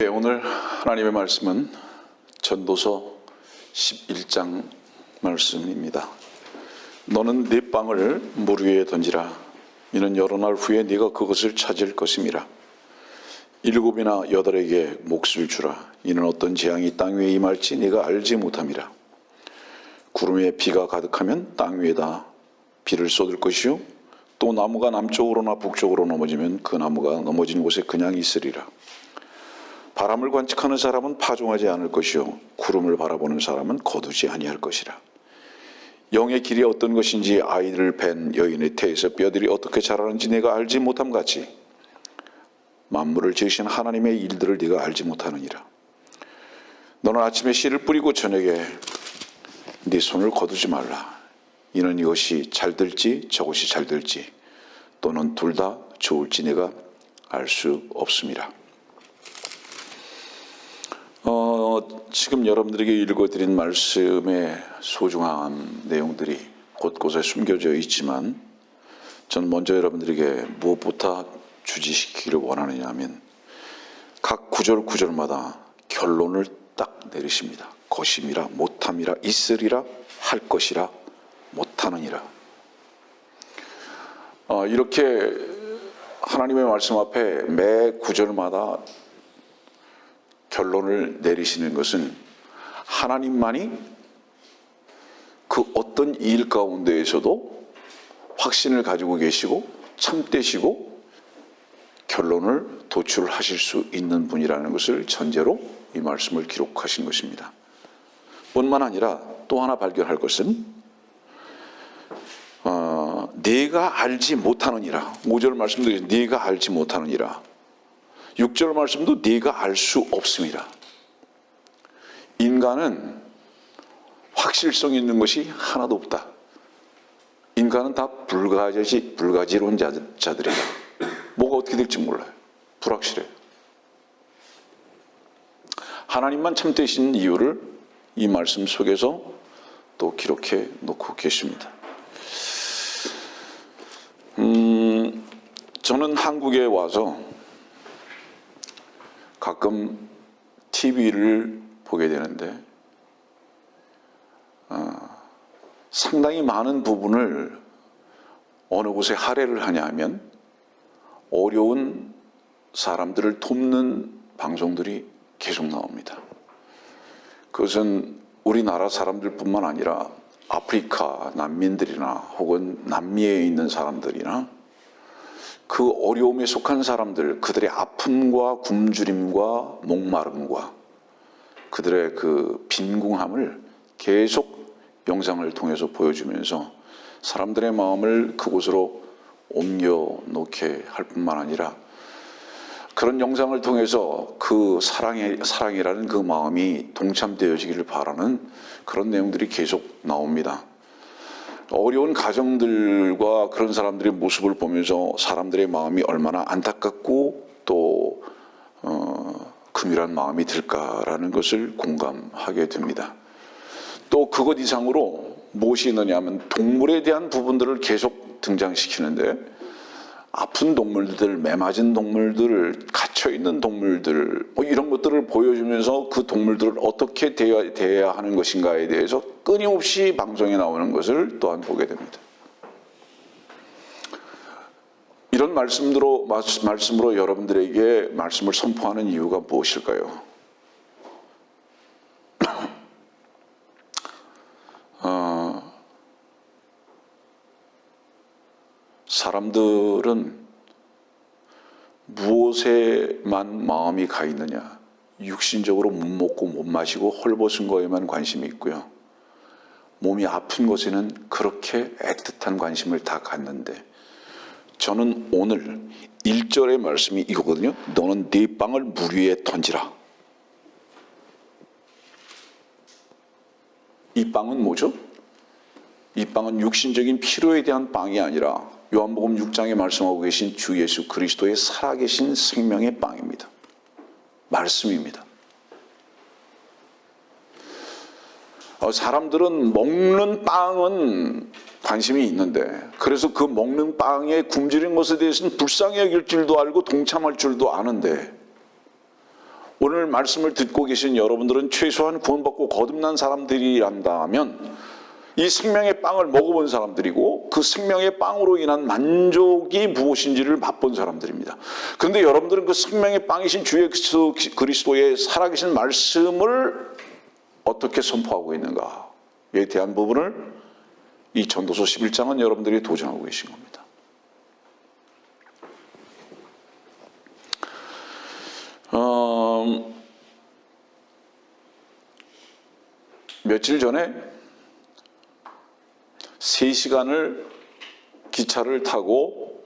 네, 오늘 하나님의 말씀은 전도서 11장 말씀입니다. 너는 네 빵을 물 위에 던지라. 이는 여러 날 후에 네가 그것을 찾을 것임이라. 7이나 8에게 몫을 주라. 이는 어떤 재앙이 땅 위에 임할지 네가 알지 못함이라. 구름에 비가 가득하면 땅 위에다 비를 쏟을 것이요 또 나무가 남쪽으로나 북쪽으로 넘어지면 그 나무가 넘어진 곳에 그냥 있으리라. 바람을 관측하는 사람은 파종하지 않을 것이요 구름을 바라보는 사람은 거두지 아니할 것이라. 영의 길이 어떤 것인지 아이를 뵌 여인의 태에서 뼈들이 어떻게 자라는지 내가 알지 못함 같이 만물을 지으신 하나님의 일들을 네가 알지 못하느니라. 너는 아침에 씨를 뿌리고 저녁에 네 손을 거두지 말라. 이는 이것이 잘 될지 저것이 잘 될지 또는 둘 다 좋을지 내가 알 수 없음이라. 지금 여러분들에게 읽어드린 말씀의 소중한 내용들이 곳곳에 숨겨져 있지만 저는 먼저 여러분들에게 무엇부터 주지시키기를 원하느냐 하면 각 구절마다 결론을 딱 내리십니다. 것임이라 못함이라 있으리라 할 것이라 못하느니라. 이렇게 하나님의 말씀 앞에 매 구절마다 결론을 내리시는 것은 하나님만이 그 어떤 일 가운데에서도 확신을 가지고 계시고 참되시고 결론을 도출하실 수 있는 분이라는 것을 전제로 이 말씀을 기록하신 것입니다. 뿐만 아니라 또 하나 발견할 것은 네가 알지 못하느니라. 5절 말씀도 네가 알지 못하느니라. 6절 말씀도 네가 알 수 없음이라. 인간은 확실성 있는 것이 하나도 없다. 인간은 다 불가지론 자들이다. 뭐가 어떻게 될지 몰라요. 불확실해요. 하나님만 참되신 이유를 이 말씀 속에서 또 기록해 놓고 계십니다. 저는 한국에 와서 가끔 TV를 보게 되는데 상당히 많은 부분을 어느 곳에 할애를 하냐 하면 어려운 사람들을 돕는 방송들이 계속 나옵니다. 그것은 우리나라 사람들뿐만 아니라 아프리카 난민들이나 혹은 남미에 있는 사람들이나 그 어려움에 속한 사람들, 그들의 아픔과 굶주림과 목마름과 그들의 그 빈궁함을 계속 영상을 통해서 보여주면서 사람들의 마음을 그곳으로 옮겨 놓게 할 뿐만 아니라 그런 영상을 통해서 그 사랑이라는 그 마음이 동참되어지기를 바라는 그런 내용들이 계속 나옵니다. 어려운 가정들과 그런 사람들의 모습을 보면서 사람들의 마음이 얼마나 안타깝고 또 긍휼한 마음이 들까라는 것을 공감하게 됩니다. 또 그것 이상으로 무엇이 있느냐 하면 동물에 대한 부분들을 계속 등장시키는데 아픈 동물들, 매맞은 동물들, 갇혀있는 동물들 이런 것들을 보여주면서 그 동물들을 어떻게 대해야 하는 것인가에 대해서 끊임없이 방송에 나오는 것을 또한 보게 됩니다. 이런 말씀으로 여러분들에게 말씀을 선포하는 이유가 무엇일까요? 사람들은 무엇에만 마음이 가 있느냐? 육신적으로 못 먹고 못 마시고 헐벗은 거에만 관심이 있고요. 몸이 아픈 것에는 그렇게 애틋한 관심을 다 갖는데 저는 오늘 1절의 말씀이 이거거든요. 너는 네 빵을 물 위에 던지라. 이 빵은 뭐죠? 이 빵은 육신적인 필요에 대한 빵이 아니라 요한복음 6장에 말씀하고 계신 주 예수 그리스도의 살아계신 생명의 빵입니다. 말씀입니다. 사람들은 먹는 빵은 관심이 있는데 그래서 그 먹는 빵에 굶주린 것에 대해서는 불쌍히 여길 줄도 알고 동참할 줄도 아는데 오늘 말씀을 듣고 계신 여러분들은 최소한 구원받고 거듭난 사람들이란다면 이 생명의 빵을 먹어본 사람들이고 그 생명의 빵으로 인한 만족이 무엇인지를 맛본 사람들입니다. 그런데 여러분들은 그 생명의 빵이신 주 그리스도의 살아계신 말씀을 어떻게 선포하고 있는가에 대한 부분을 이 전도서 11장은 여러분들이 도전하고 계신 겁니다. 며칠 전에 3시간을 기차를 타고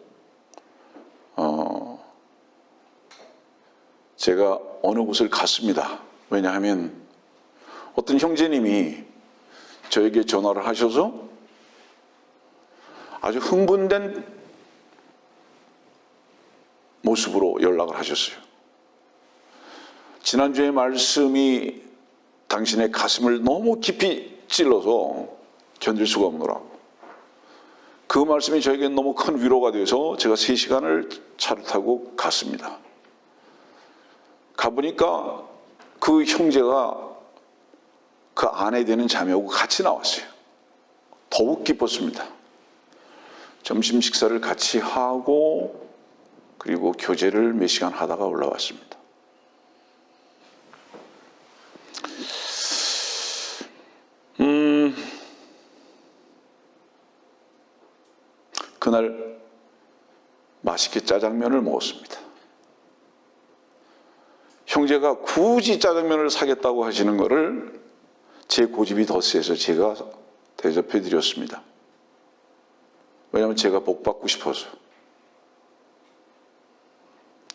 제가 어느 곳을 갔습니다. 왜냐하면 어떤 형제님이 저에게 전화를 하셔서 아주 흥분된 모습으로 연락을 하셨어요. 지난주에 말씀이 당신의 가슴을 너무 깊이 찔러서 견딜 수가 없노라고. 그 말씀이 저에게는 너무 큰 위로가 돼서 제가 3시간을 차를 타고 갔습니다. 가보니까 그 형제가 그 아내 되는 자매하고 같이 나왔어요. 더욱 기뻤습니다. 점심 식사를 같이 하고 그리고 교제를 몇 시간 하다가 올라왔습니다. 그날 맛있게 짜장면을 먹었습니다. 형제가 굳이 짜장면을 사겠다고 하시는 것을 제 고집이 더 세서 제가 대접해 드렸습니다. 왜냐하면 제가 복 받고 싶어서.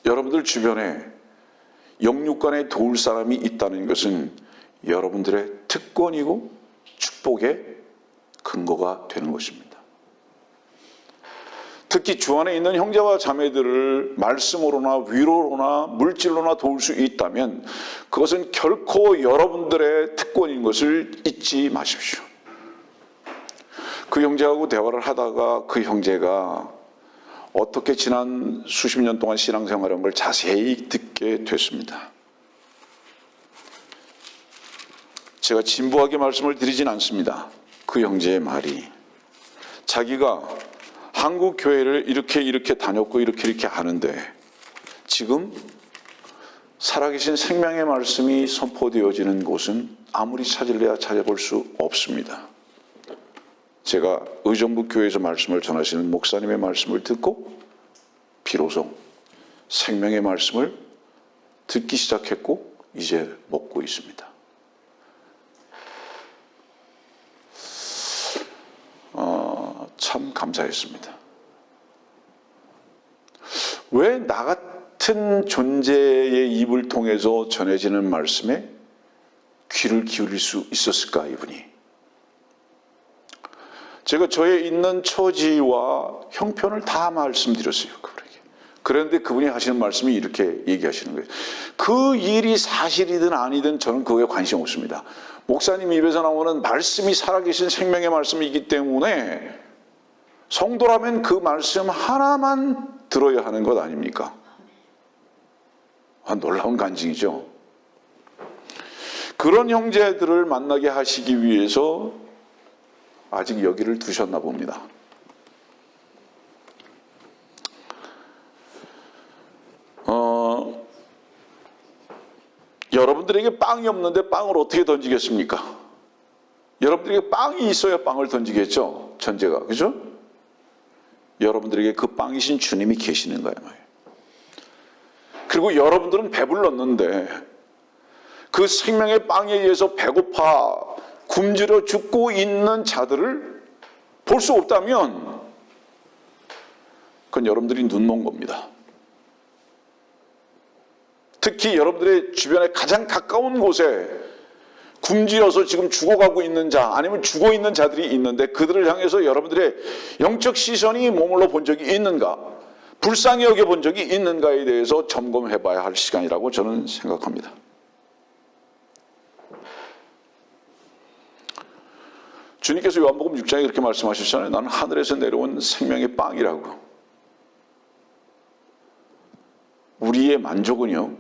여러분들 주변에 영육간에 도울 사람이 있다는 것은 여러분들의 특권이고 축복의 근거가 되는 것입니다. 특히 주 안에 있는 형제와 자매들을 말씀으로나 위로로나 물질로나 도울 수 있다면 그것은 결코 여러분들의 특권인 것을 잊지 마십시오. 그 형제하고 대화를 하다가 그 형제가 어떻게 지난 수십 년 동안 신앙생활한 걸 자세히 듣게 됐습니다. 제가 진부하게 말씀을 드리진 않습니다. 그 형제의 말이 자기가 한국 교회를 이렇게 다녔고 이렇게 하는데 지금 살아계신 생명의 말씀이 선포되어지는 곳은 아무리 찾으려야 찾아볼 수 없습니다. 제가 의정부 교회에서 말씀을 전하시는 목사님의 말씀을 듣고 비로소 생명의 말씀을 듣기 시작했고 이제 먹고 있습니다. 참 감사했습니다. 왜 나 같은 존재의 입을 통해서 전해지는 말씀에 귀를 기울일 수 있었을까 이분이? 제가 저의 있는 처지와 형편을 다 말씀드렸어요. 그분에게. 그런데 그분이 하시는 말씀이 이렇게 얘기하시는 거예요. 그 일이 사실이든 아니든 저는 그거에 관심 없습니다. 목사님 입에서 나오는 말씀이 살아계신 생명의 말씀이기 때문에 성도라면 그 말씀 하나만 들어야 하는 것 아닙니까? 놀라운 간증이죠. 그런 형제들을 만나게 하시기 위해서 아직 여기를 두셨나 봅니다. 여러분들에게 빵이 없는데 빵을 어떻게 던지겠습니까? 여러분들에게 빵이 있어야 빵을 던지겠죠? 전제가. 그죠? 여러분들에게 그 빵이신 주님이 계시는 거예요. 그리고 여러분들은 배불렀는데 그 생명의 빵에 의해서 배고파 굶주려 죽고 있는 자들을 볼 수 없다면 그건 여러분들이 눈먼 겁니다. 특히 여러분들의 주변에 가장 가까운 곳에 굶주려서 지금 죽어가고 있는 자 아니면 죽어 있는 자들이 있는데 그들을 향해서 여러분들의 영적 시선이 머물러 본 적이 있는가, 불쌍히 여겨본 적이 있는가에 대해서 점검해 봐야 할 시간이라고 저는 생각합니다. 주님께서 요한복음 6장에 그렇게 말씀하셨잖아요. 나는 하늘에서 내려온 생명의 빵이라고. 우리의 만족은요,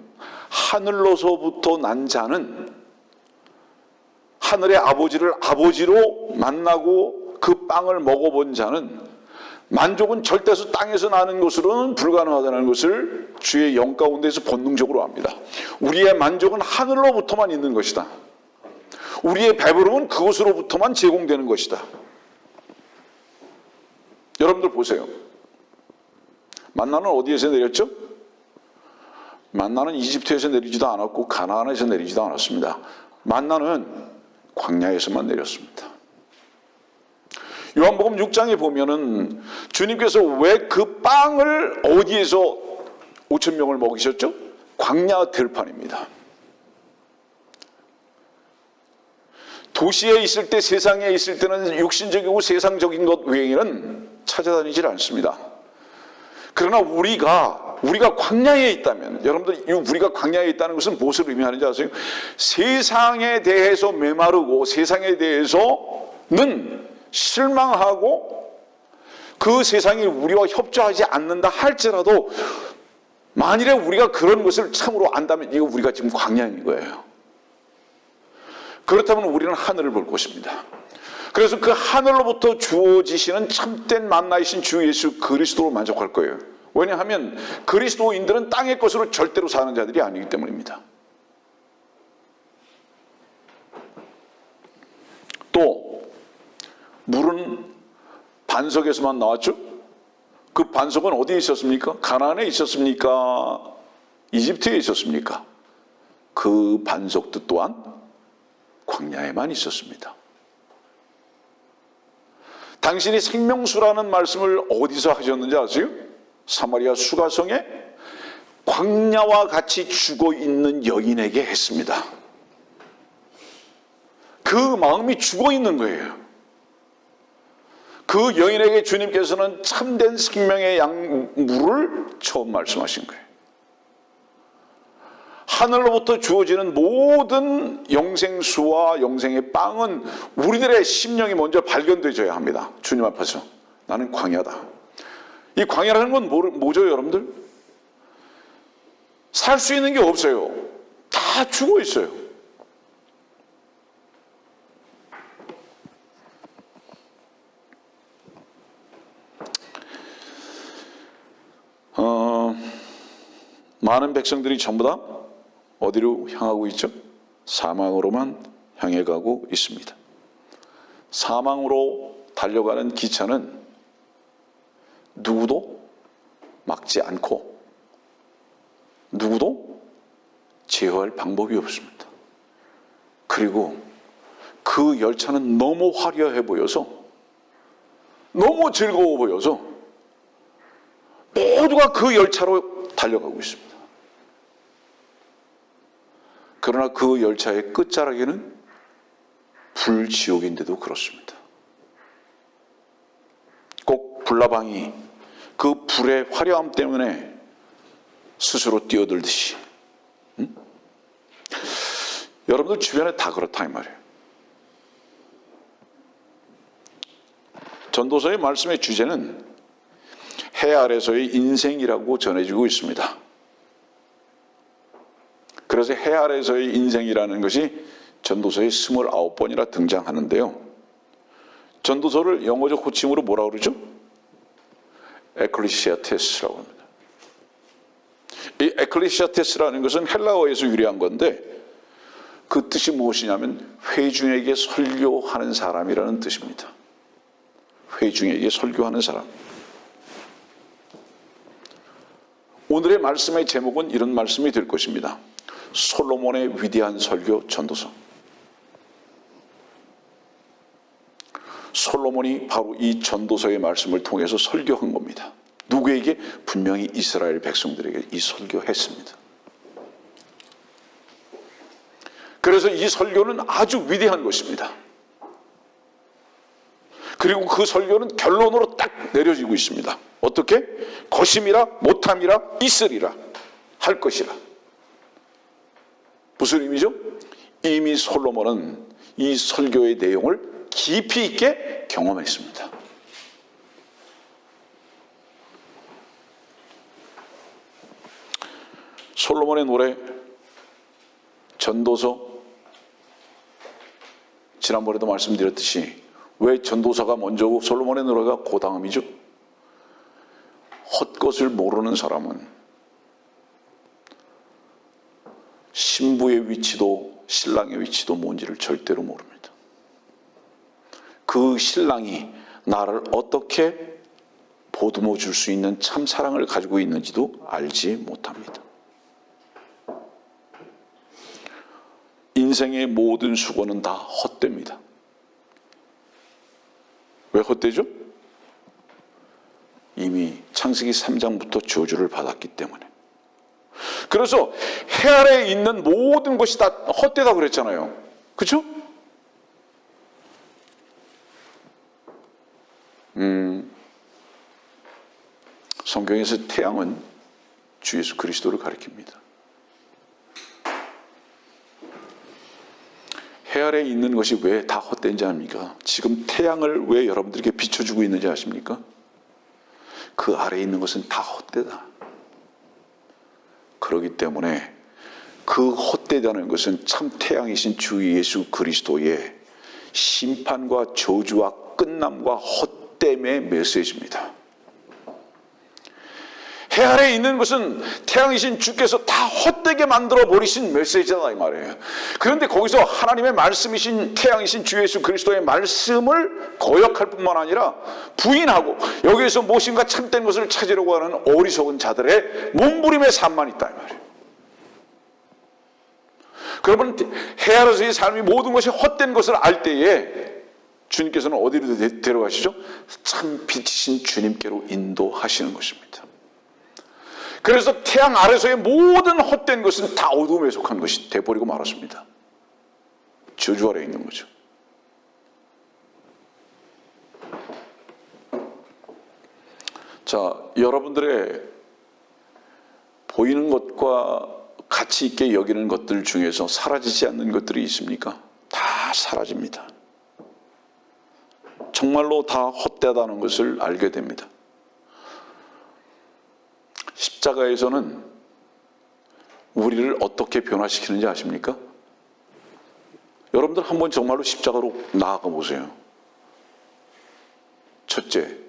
하늘로서부터 난 자는 하늘의 아버지를 아버지로 만나고 그 빵을 먹어본 자는 만족은 절대서 땅에서 나는 것으로는 불가능하다는 것을 주의 영 가운데서 본능적으로 압니다. 우리의 만족은 하늘로부터만 있는 것이다. 우리의 배부름은 그것으로부터만 제공되는 것이다. 여러분들 보세요. 만나는 어디에서 내렸죠? 만나는 이집트에서 내리지도 않았고 가나안에서 내리지도 않았습니다. 만나는 광야에서만 내렸습니다. 요한복음 6장에 보면은 주님께서 왜 그 빵을 어디에서 5,000명을 먹이셨죠? 광야 들판입니다. 도시에 있을 때, 세상에 있을 때는 육신적이고 세상적인 것 외에는 찾아다니질 않습니다. 그러나 우리가 광야에 있다면, 여러분들 우리가 광야에 있다는 것은 무엇을 의미하는지 아세요? 세상에 대해서 메마르고 세상에 대해서는 실망하고 그 세상이 우리와 협조하지 않는다 할지라도 만일에 우리가 그런 것을 참으로 안다면 이거 우리가 지금 광야인 거예요. 그렇다면 우리는 하늘을 볼 것입니다. 그래서 그 하늘로부터 주어지시는 참된 만나이신 주 예수 그리스도로 만족할 거예요. 왜냐하면 그리스도인들은 땅의 것으로 절대로 사는 자들이 아니기 때문입니다. 또 물은 반석에서만 나왔죠? 그 반석은 어디에 있었습니까? 가나안에 있었습니까? 이집트에 있었습니까? 그 반석도 또한 광야에만 있었습니다. 당신이 생명수라는 말씀을 어디서 하셨는지 아세요? 사마리아 수가성에 광야와 같이 죽어있는 여인에게 했습니다. 그 마음이 죽어있는 거예요. 그 여인에게 주님께서는 참된 생명의 양물을 처음 말씀하신 거예요. 하늘로부터 주어지는 모든 영생수와 영생의 빵은 우리들의 심령이 먼저 발견되어야 합니다. 주님 앞에서 나는 광야다. 이 광야라는 건 뭐죠, 여러분들? 살 수 있는 게 없어요. 다 죽어 있어요. 많은 백성들이 전부 다 어디로 향하고 있죠? 사망으로만 향해 가고 있습니다. 사망으로 달려가는 기차는 누구도 막지 않고 누구도 제어할 방법이 없습니다. 그리고 그 열차는 너무 화려해 보여서, 너무 즐거워 보여서 모두가 그 열차로 달려가고 있습니다. 그러나 그 열차의 끝자락에는 불지옥인데도 그렇습니다. 꼭 불나방이 그 불의 화려함 때문에 스스로 뛰어들듯이, 여러분들 주변에 다 그렇다 이 말이에요. 전도서의 말씀의 주제는 해 아래서의 인생이라고 전해지고 있습니다. 그래서 해 아래서의 인생이라는 것이 전도서에 29번이나 등장하는데요. 전도서를 영어적 호칭으로 뭐라고 그러죠? 에클레시아테스라고 합니다. 이 에클레시아테스라는 것은 헬라어에서 유래한 건데 그 뜻이 무엇이냐면 회중에게 설교하는 사람이라는 뜻입니다. 회중에게 설교하는 사람. 오늘의 말씀의 제목은 이런 말씀이 될 것입니다. 솔로몬의 위대한 설교 전도서. 솔로몬이 바로 이 전도서의 말씀을 통해서 설교한 겁니다. 누구에게? 분명히 이스라엘 백성들에게 이 설교했습니다. 그래서 이 설교는 아주 위대한 것입니다. 그리고 그 설교는 결론으로 딱 내려지고 있습니다. 어떻게? 것임이라 못함이라 있으리라 할 것이라. 무슨 의미죠? 이미 솔로몬은 이 설교의 내용을 깊이 있게 경험했습니다. 솔로몬의 노래 전도서, 지난번에도 말씀드렸듯이 왜 전도서가 먼저고 솔로몬의 노래가 그 다음이죠? 헛것을 모르는 사람은 신부의 위치도 신랑의 위치도 뭔지를 절대로 모릅니다. 그 신랑이 나를 어떻게 보듬어 줄 수 있는 참 사랑을 가지고 있는지도 알지 못합니다. 인생의 모든 수고는 다 헛됩니다. 왜 헛되죠? 이미 창세기 3장부터 저주를 받았기 때문에. 그래서 해 아래에 있는 모든 것이 다 헛되다고 그랬잖아요. 그렇죠? 성경에서 태양은 주 예수 그리스도를 가리킵니다. 해 아래에 있는 것이 왜 다 헛된지 압니까? 지금 태양을 왜 여러분들에게 비춰주고 있는지 아십니까? 그 아래에 있는 것은 다 헛되다. 그렇기 때문에 그 헛되다는 것은 참 태양이신 주 예수 그리스도의 심판과 저주와 끝남과 헛됨의 메시지입니다. 해 아래에 있는 것은 태양이신 주께서 다 헛되게 만들어 버리신 메시지다 이 말이에요. 그런데 거기서 하나님의 말씀이신 태양이신 주 예수 그리스도의 말씀을 거역할 뿐만 아니라 부인하고 여기에서 무엇인가 참된 것을 찾으려고 하는 어리석은 자들의 몸부림의 삶만 있다 이 말이에요. 그러면 해 아래에서의 삶이 모든 것이 헛된 것을 알 때에 주님께서는 어디로 데려가시죠? 참 빛이신 주님께로 인도하시는 것입니다. 그래서 태양 아래서의 모든 헛된 것은 다 어둠에 속한 것이 돼버리고 말았습니다. 저주 아래에 있는 거죠. 자, 여러분들의 보이는 것과 가치 있게 여기는 것들 중에서 사라지지 않는 것들이 있습니까? 다 사라집니다. 정말로 다 헛되다는 것을 알게 됩니다. 십자가에서는 우리를 어떻게 변화시키는지 아십니까? 여러분들 한번 정말로 십자가로 나아가 보세요. 첫째,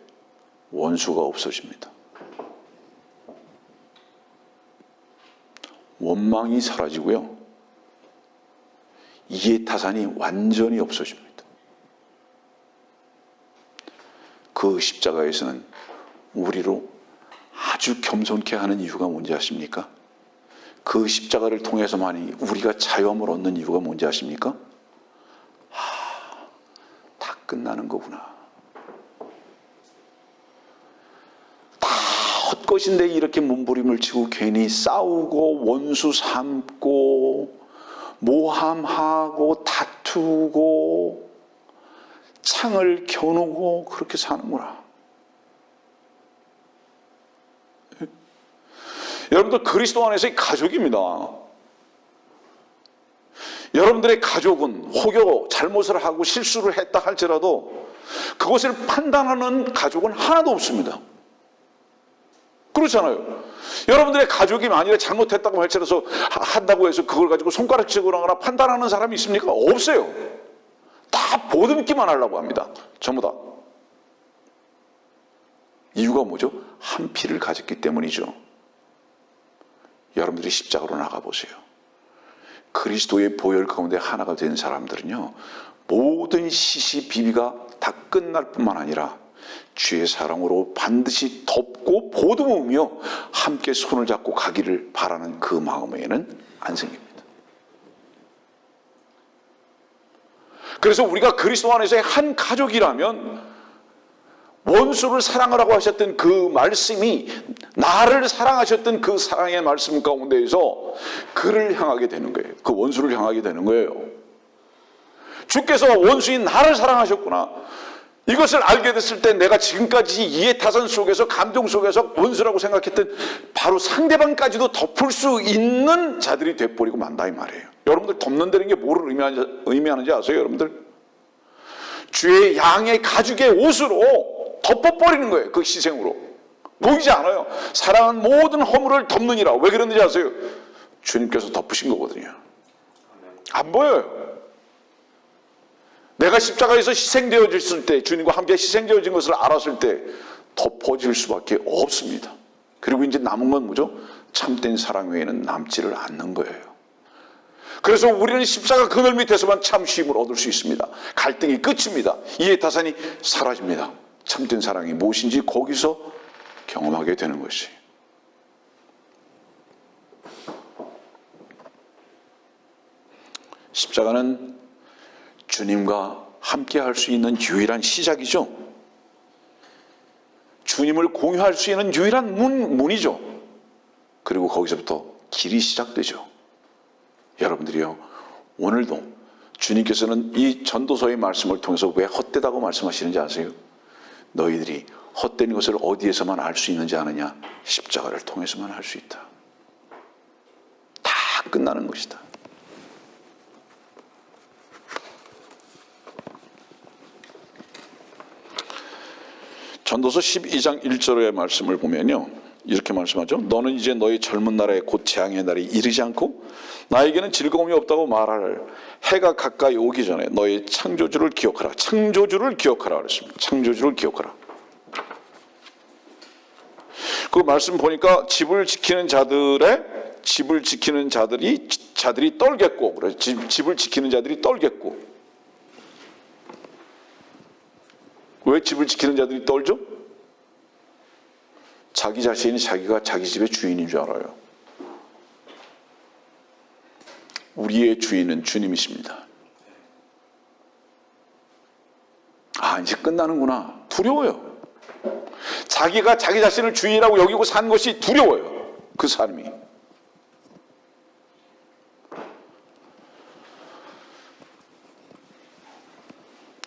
원수가 없어집니다. 원망이 사라지고요. 이해타산이 완전히 없어집니다. 그 십자가에서는 우리로 아주 겸손케 하는 이유가 뭔지 아십니까? 그 십자가를 통해서만이 우리가 자유함을 얻는 이유가 뭔지 아십니까? 다 끝나는 거구나. 다 헛것인데 이렇게 몸부림을 치고 괜히 싸우고 원수 삼고 모함하고 다투고 창을 겨누고 그렇게 사는구나. 여러분들 그리스도 안에서의 가족입니다. 여러분들의 가족은 혹여 잘못을 하고 실수를 했다 할지라도 그것을 판단하는 가족은 하나도 없습니다. 그렇잖아요. 여러분들의 가족이 만일에 잘못했다고 할지라도 한다고 해서 그걸 가지고 손가락질을 하거나 판단하는 사람이 있습니까? 없어요. 다 보듬기만 하려고 합니다. 전부 다. 이유가 뭐죠? 한 피를 가졌기 때문이죠. 여러분들이 십자가로 나가보세요. 그리스도의 보혈 가운데 하나가 된 사람들은요, 모든 시시비비가 다 끝날 뿐만 아니라 주의 사랑으로 반드시 덮고 보듬으며 함께 손을 잡고 가기를 바라는 그 마음에는 안 생깁니다. 그래서 우리가 그리스도 안에서의 한 가족이라면 원수를 사랑하라고 하셨던 그 말씀이 나를 사랑하셨던 그 사랑의 말씀 가운데에서 그를 향하게 되는 거예요. 그 원수를 향하게 되는 거예요. 주께서 원수인 나를 사랑하셨구나. 이것을 알게 됐을 때 내가 지금까지 이해타산 속에서 감정 속에서 원수라고 생각했던 바로 상대방까지도 덮을 수 있는 자들이 돼버리고 만다 이 말이에요. 여러분들 덮는다는 게 뭐를 의미하는지 아세요? 여러분들 주의 양의 가죽의 옷으로 덮어버리는 거예요. 그 희생으로. 보이지 않아요. 사랑은 모든 허물을 덮느니라. 왜 그런지 아세요? 주님께서 덮으신 거거든요. 안 보여요. 내가 십자가에서 희생되어졌을 때, 주님과 함께 희생되어진 것을 알았을 때 덮어질 수밖에 없습니다. 그리고 이제 남은 건 뭐죠? 참된 사랑 외에는 남지를 않는 거예요. 그래서 우리는 십자가 그늘 밑에서만 참 쉼을 얻을 수 있습니다. 갈등이 끝입니다. 이해타산이 사라집니다. 참된 사랑이 무엇인지 거기서 경험하게 되는 것이. 십자가는 주님과 함께 할 수 있는 유일한 시작이죠. 주님을 공유할 수 있는 유일한 문이죠. 그리고 거기서부터 길이 시작되죠. 여러분들이요, 오늘도 주님께서는 이 전도서의 말씀을 통해서 왜 헛되다고 말씀하시는지 아세요? 너희들이 헛된 것을 어디에서만 알 수 있는지 아느냐? 십자가를 통해서만 알 수 있다. 다 끝나는 것이다. 전도서 12장 1절의 말씀을 보면요, 이렇게 말씀하죠. 너는 이제 너희 젊은 날에 곧 재앙의 날이 이르지 않고 나에게는 즐거움이 없다고 말할 해가 가까이 오기 전에 너희 창조주를 기억하라. 창조주를 기억하라 그랬습니다. 창조주를 기억하라. 그 말씀 보니까 집을 지키는 자들이 떨겠고, 그래, 집을 지키는 자들이 떨겠고. 왜 집을 지키는 자들이 떨죠? 자기 자신이 자기가 자기 집의 주인인 줄 알아요. 우리의 주인은 주님이십니다. 아, 이제 끝나는구나. 두려워요. 자기가 자기 자신을 주인이라고 여기고 산 것이 두려워요. 그 삶이.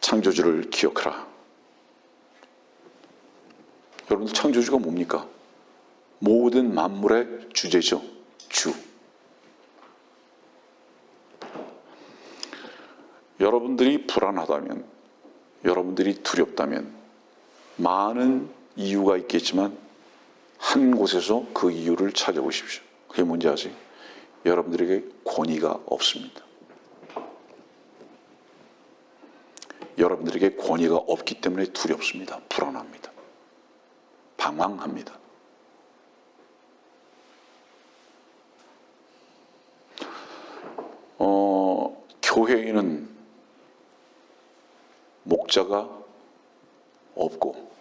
창조주를 기억하라. 여러분들, 창조주가 뭡니까? 모든 만물의 주제죠. 주. 여러분들이 불안하다면, 여러분들이 두렵다면 많은 이유가 있겠지만 한 곳에서 그 이유를 찾아보십시오. 그게 뭔지 아세요? 여러분들에게 권위가 없습니다. 여러분들에게 권위가 없기 때문에 두렵습니다. 불안합니다. 방황합니다. 교회에는 목자가 없고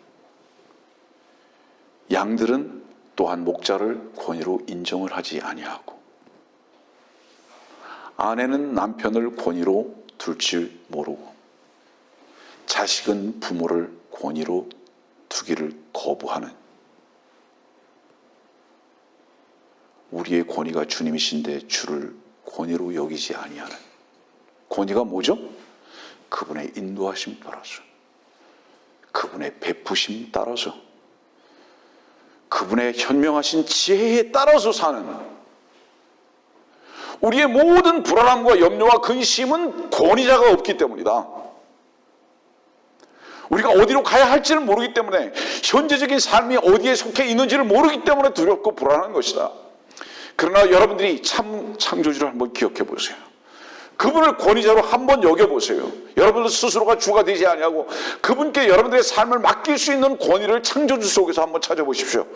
양들은 또한 목자를 권위로 인정을 하지 아니하고 아내는 남편을 권위로 둘 줄 모르고 자식은 부모를 권위로 두기를 거부하는, 우리의 권위가 주님이신데 주를 권위로 여기지 아니하는. 권위가 뭐죠? 그분의 인도하심 따라서, 그분의 베푸심 따라서, 그분의 현명하신 지혜에 따라서 사는. 우리의 모든 불안함과 염려와 근심은 권위자가 없기 때문이다. 우리가 어디로 가야 할지를 모르기 때문에, 현재적인 삶이 어디에 속해 있는지를 모르기 때문에 두렵고 불안한 것이다. 그러나 여러분들이 창조주를 한번 기억해 보세요. 그분을 권위자로 한번 여겨보세요. 여러분들 스스로가 주가 되지 아니하고 그분께 여러분들의 삶을 맡길 수 있는 권위를 창조주 속에서 한번 찾아보십시오.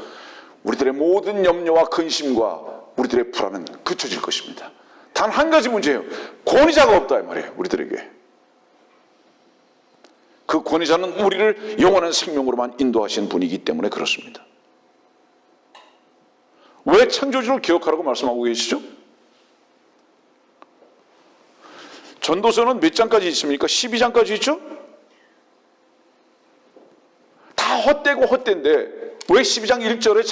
우리들의 모든 염려와 근심과 우리들의 불안은 그쳐질 것입니다. 단 한 가지 문제예요. 권위자가 없다 이 말이에요. 우리들에게. 그 권위자는 우리를 영원한 생명으로만 인도하신 분이기 때문에 그렇습니다. 왜 창조주를 기억하라고 말씀하고 계시죠? 전도서는 몇 장까지 있습니까? 12장까지 있죠? 다 헛되고 헛된데 왜 12장 1절에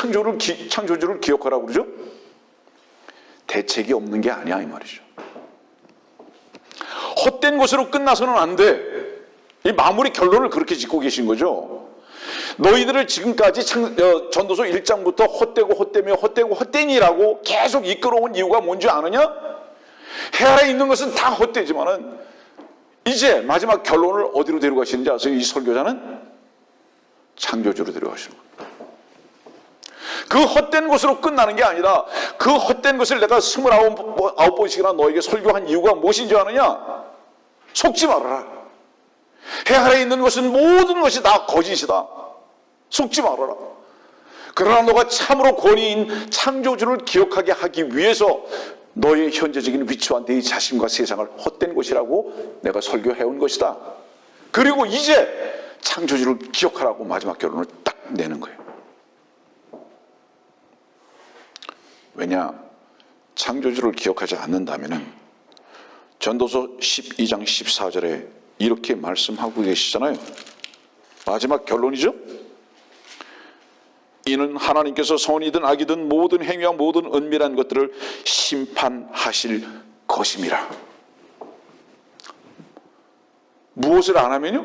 창조주를 기억하라고 그러죠? 대책이 없는 게 아니야 이 말이죠. 헛된 것으로 끝나서는 안 돼. 이 마무리 결론을 그렇게 짓고 계신 거죠. 너희들을 지금까지 전도서 1장부터 헛되고 헛되며 헛되고 헛되니라고 계속 이끌어온 이유가 뭔지 아느냐? 해 아래 있는 것은 다 헛되지만은 이제 마지막 결론을 어디로 데려가시는지 아세요? 이 설교자는 창조주로 데려가시는 겁니다. 그 헛된 것으로 끝나는 게 아니라 그 헛된 것을 내가 29번씩이나 너에게 설교한 이유가 무엇인 줄 아느냐? 속지 말아라. 해 아래 있는 것은 모든 것이 다 거짓이다. 속지 말아라. 그러나 너가 참으로 권위인 창조주를 기억하게 하기 위해서 너의 현재적인 위치와 네 자신과 세상을 헛된 것이라고 내가 설교해온 것이다. 그리고 이제 창조주를 기억하라고 마지막 결론을 딱 내는 거예요. 왜냐? 창조주를 기억하지 않는다면 전도서 12장 14절에 이렇게 말씀하고 계시잖아요. 마지막 결론이죠. 이는 하나님께서 선이든 악이든 모든 행위와 모든 은밀한 것들을 심판하실 것임이라. 무엇을 안 하면요?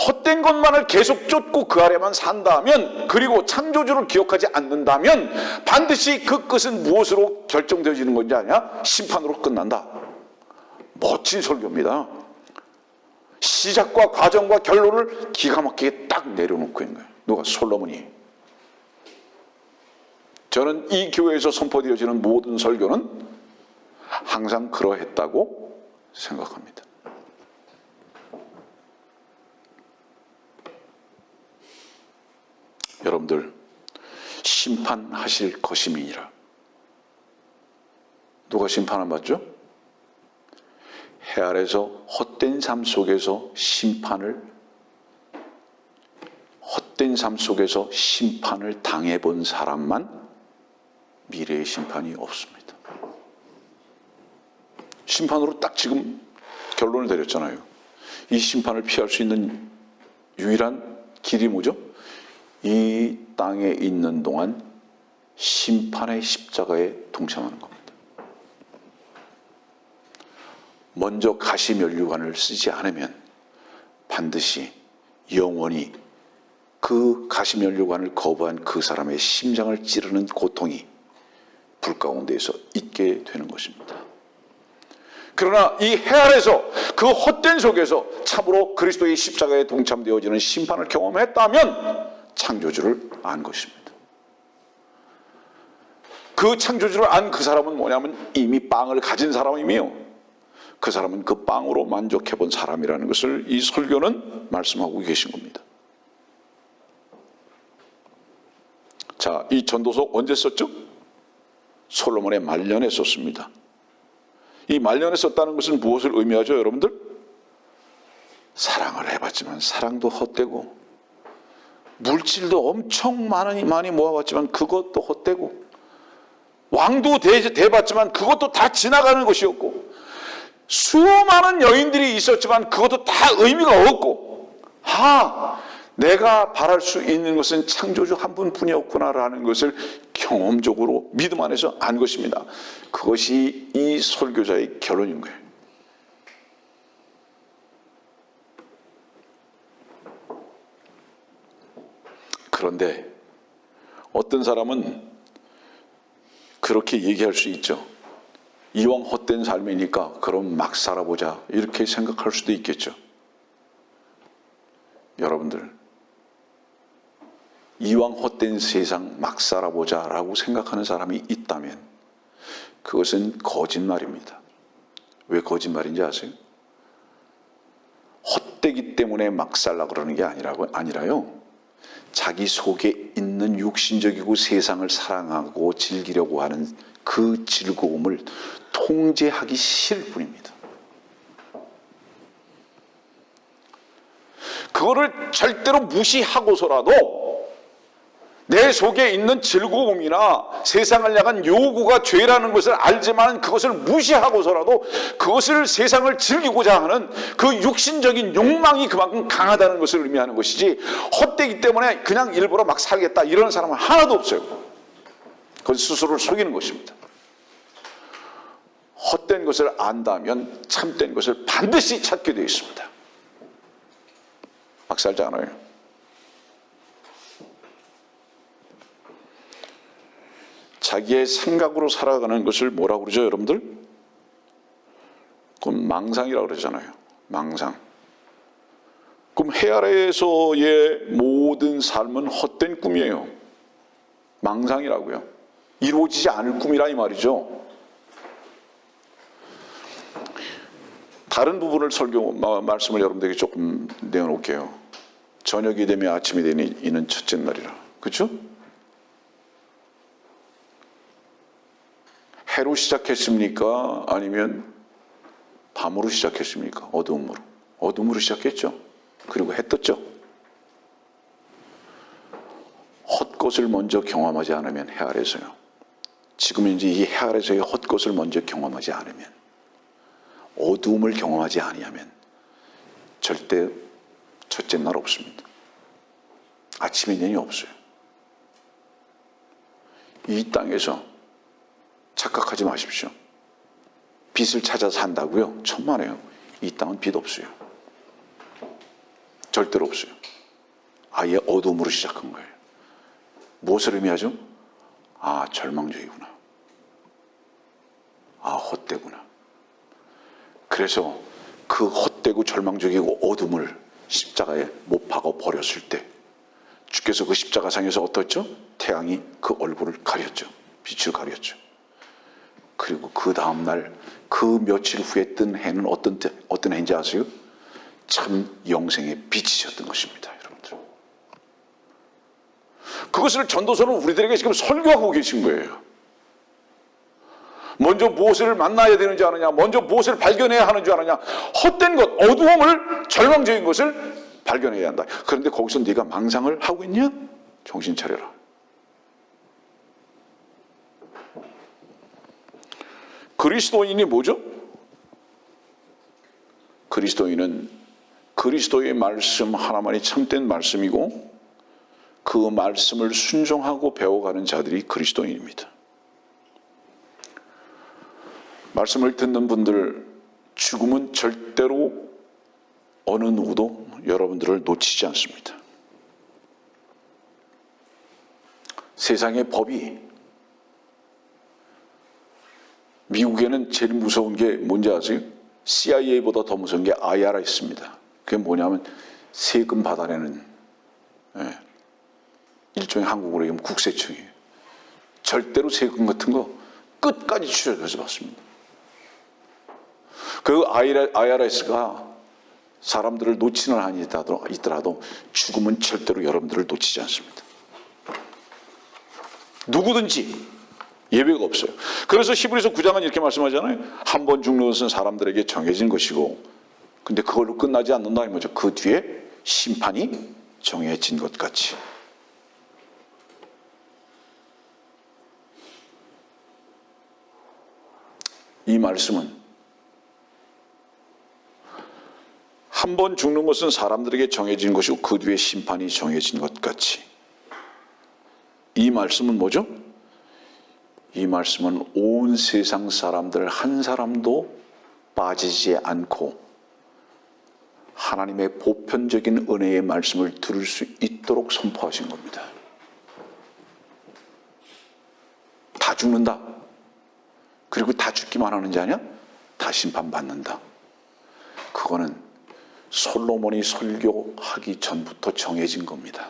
헛된 것만을 계속 쫓고 그 아래만 산다면, 그리고 창조주를 기억하지 않는다면 반드시 그 끝은 무엇으로 결정되어지는 건지 아냐? 심판으로 끝난다. 멋진 설교입니다. 시작과 과정과 결론을 기가 막히게 딱 내려놓고 있는 거예요. 누가? 솔로몬이. 저는 이 교회에서 선포되어지는 모든 설교는 항상 그러했다고 생각합니다. 여러분들, 심판하실 것임이니라. 누가 심판을 받죠? 해 아래서 헛된 삶 속에서 심판을 당해본 사람만 미래의 심판이 없습니다. 심판으로 딱 지금 결론을 내렸잖아요. 이 심판을 피할 수 있는 유일한 길이 뭐죠? 이 땅에 있는 동안 심판의 십자가에 동참하는 겁니다. 먼저 가시면류관을 쓰지 않으면 반드시 영원히 그 가시면류관을 거부한 그 사람의 심장을 찌르는 고통이 불 가운데에서 있게 되는 것입니다. 그러나 이 해 아래서 그 헛된 속에서 참으로 그리스도의 십자가에 동참되어지는 심판을 경험했다면 창조주를 안 것입니다. 그 창조주를 안 그 사람은 뭐냐면 이미 빵을 가진 사람이며 그 사람은 그 빵으로 만족해 본 사람이라는 것을 이 설교는 말씀하고 계신 겁니다. 자, 이 전도서 언제 썼죠? 솔로몬의 말년에 썼습니다. 이 말년에 썼다는 것은 무엇을 의미하죠, 여러분들? 사랑을 해봤지만 사랑도 헛되고, 물질도 엄청 많이 모아봤지만 그것도 헛되고, 왕도 대봤지만 그것도 다 지나가는 것이었고, 수많은 여인들이 있었지만 그것도 다 의미가 없고, 내가 바랄 수 있는 것은 창조주 한 분뿐이었구나라는 것을 경험적으로 믿음 안에서 안 것입니다. 그것이 이 설교자의 결론인 거예요. 그런데 어떤 사람은 그렇게 얘기할 수 있죠. 이왕 헛된 삶이니까 그럼 막 살아보자, 이렇게 생각할 수도 있겠죠. 여러분들, 이왕 헛된 세상 막 살아보자 라고 생각하는 사람이 있다면 그것은 거짓말입니다. 왜 거짓말인지 아세요? 헛되기 때문에 막 살라 그러는 게 아니라요, 자기 속에 있는 육신적이고 세상을 사랑하고 즐기려고 하는 그 즐거움을 통제하기 싫을 뿐입니다. 그거를 절대로 무시하고서라도 내 속에 있는 즐거움이나 세상을 향한 요구가 죄라는 것을 알지만 그것을 무시하고서라도 그것을 세상을 즐기고자 하는 그 육신적인 욕망이 그만큼 강하다는 것을 의미하는 것이지, 헛되기 때문에 그냥 일부러 막 살겠다 이런 사람은 하나도 없어요. 그건 스스로를 속이는 것입니다. 헛된 것을 안다면 참된 것을 반드시 찾게 되어 있습니다. 막 살지 않아요. 자기의 생각으로 살아가는 것을 뭐라고 그러죠, 여러분들? 그건 망상이라고 그러잖아요. 망상. 그럼 해 아래에서의 모든 삶은 헛된 꿈이에요. 망상이라고요. 이루어지지 않을 꿈이라 이 말이죠. 다른 부분을 말씀을 여러분들에게 조금 내어놓을게요. 저녁이 되면 아침이 되니 이는 첫째 날이라. 그렇죠? 해로 시작했습니까? 아니면 밤으로 시작했습니까? 어둠으로. 어둠으로 시작했죠. 그리고 해 떴죠. 헛것을 먼저 경험하지 않으면 해 아래서요. 지금 이제 이 해 아래서의 헛것을 먼저 경험하지 않으면, 어두움을 경험하지 아니하면 절대 첫째 날 없습니다. 아침이 되니 없어요. 이 땅에서 착각하지 마십시오. 빛을 찾아서 산다고요? 천만에요. 이 땅은 빛 없어요. 절대로 없어요. 아예 어둠으로 시작한 거예요. 무엇을 의미하죠? 아, 절망적이구나. 아, 헛되구나. 그래서 그 헛되고 절망적이고 어둠을 십자가에 못 박아 버렸을 때 주께서 그 십자가상에서 어떻죠? 태양이 그 얼굴을 가렸죠. 빛을 가렸죠. 그리고 그 다음날 그 며칠 후에 뜬 해는 어떤 해인지 아세요? 참 영생의 빛이셨던 것입니다. 여러분들. 그것을 전도서는 우리들에게 지금 설교하고 계신 거예요. 먼저 무엇을 만나야 되는지 아느냐, 먼저 무엇을 발견해야 하는 줄 아느냐, 헛된 것, 어두움을, 절망적인 것을 발견해야 한다. 그런데 거기서 네가 망상을 하고 있냐? 정신 차려라. 그리스도인이 뭐죠? 그리스도인은 그리스도의 말씀 하나만이 참된 말씀이고 그 말씀을 순종하고 배워가는 자들이 그리스도인입니다. 말씀을 듣는 분들, 죽음은 절대로 어느 누구도 여러분들을 놓치지 않습니다. 세상의 법이, 미국에는 제일 무서운 게 뭔지 아세요? CIA보다 더 무서운 게 IRS입니다. 그게 뭐냐면 세금 받아내는 일종의 한국으로 얘기하면 국세청이에요. 절대로 세금 같은 거 끝까지 추적해서 받습니다. 그 IRS가 사람들을 놓치는 한이 있더라도 죽음은 절대로 여러분들을 놓치지 않습니다. 누구든지 예외가 없어요. 그래서 히브리서 9장은 이렇게 말씀하잖아요. 한 번 죽는 것은 사람들에게 정해진 것이고, 근데 그걸로 끝나지 않는다 이 말이죠. 그 뒤에 심판이 정해진 것 같이. 이 말씀은 한 번 죽는 것은 사람들에게 정해진 것이고 그 뒤에 심판이 정해진 것 같이. 이 말씀은 뭐죠? 이 말씀은 온 세상 사람들 한 사람도 빠지지 않고 하나님의 보편적인 은혜의 말씀을 들을 수 있도록 선포하신 겁니다. 다 죽는다. 그리고 다 죽기만 하는 자 아니야? 다 심판받는다. 그거는 솔로몬이 설교하기 전부터 정해진 겁니다.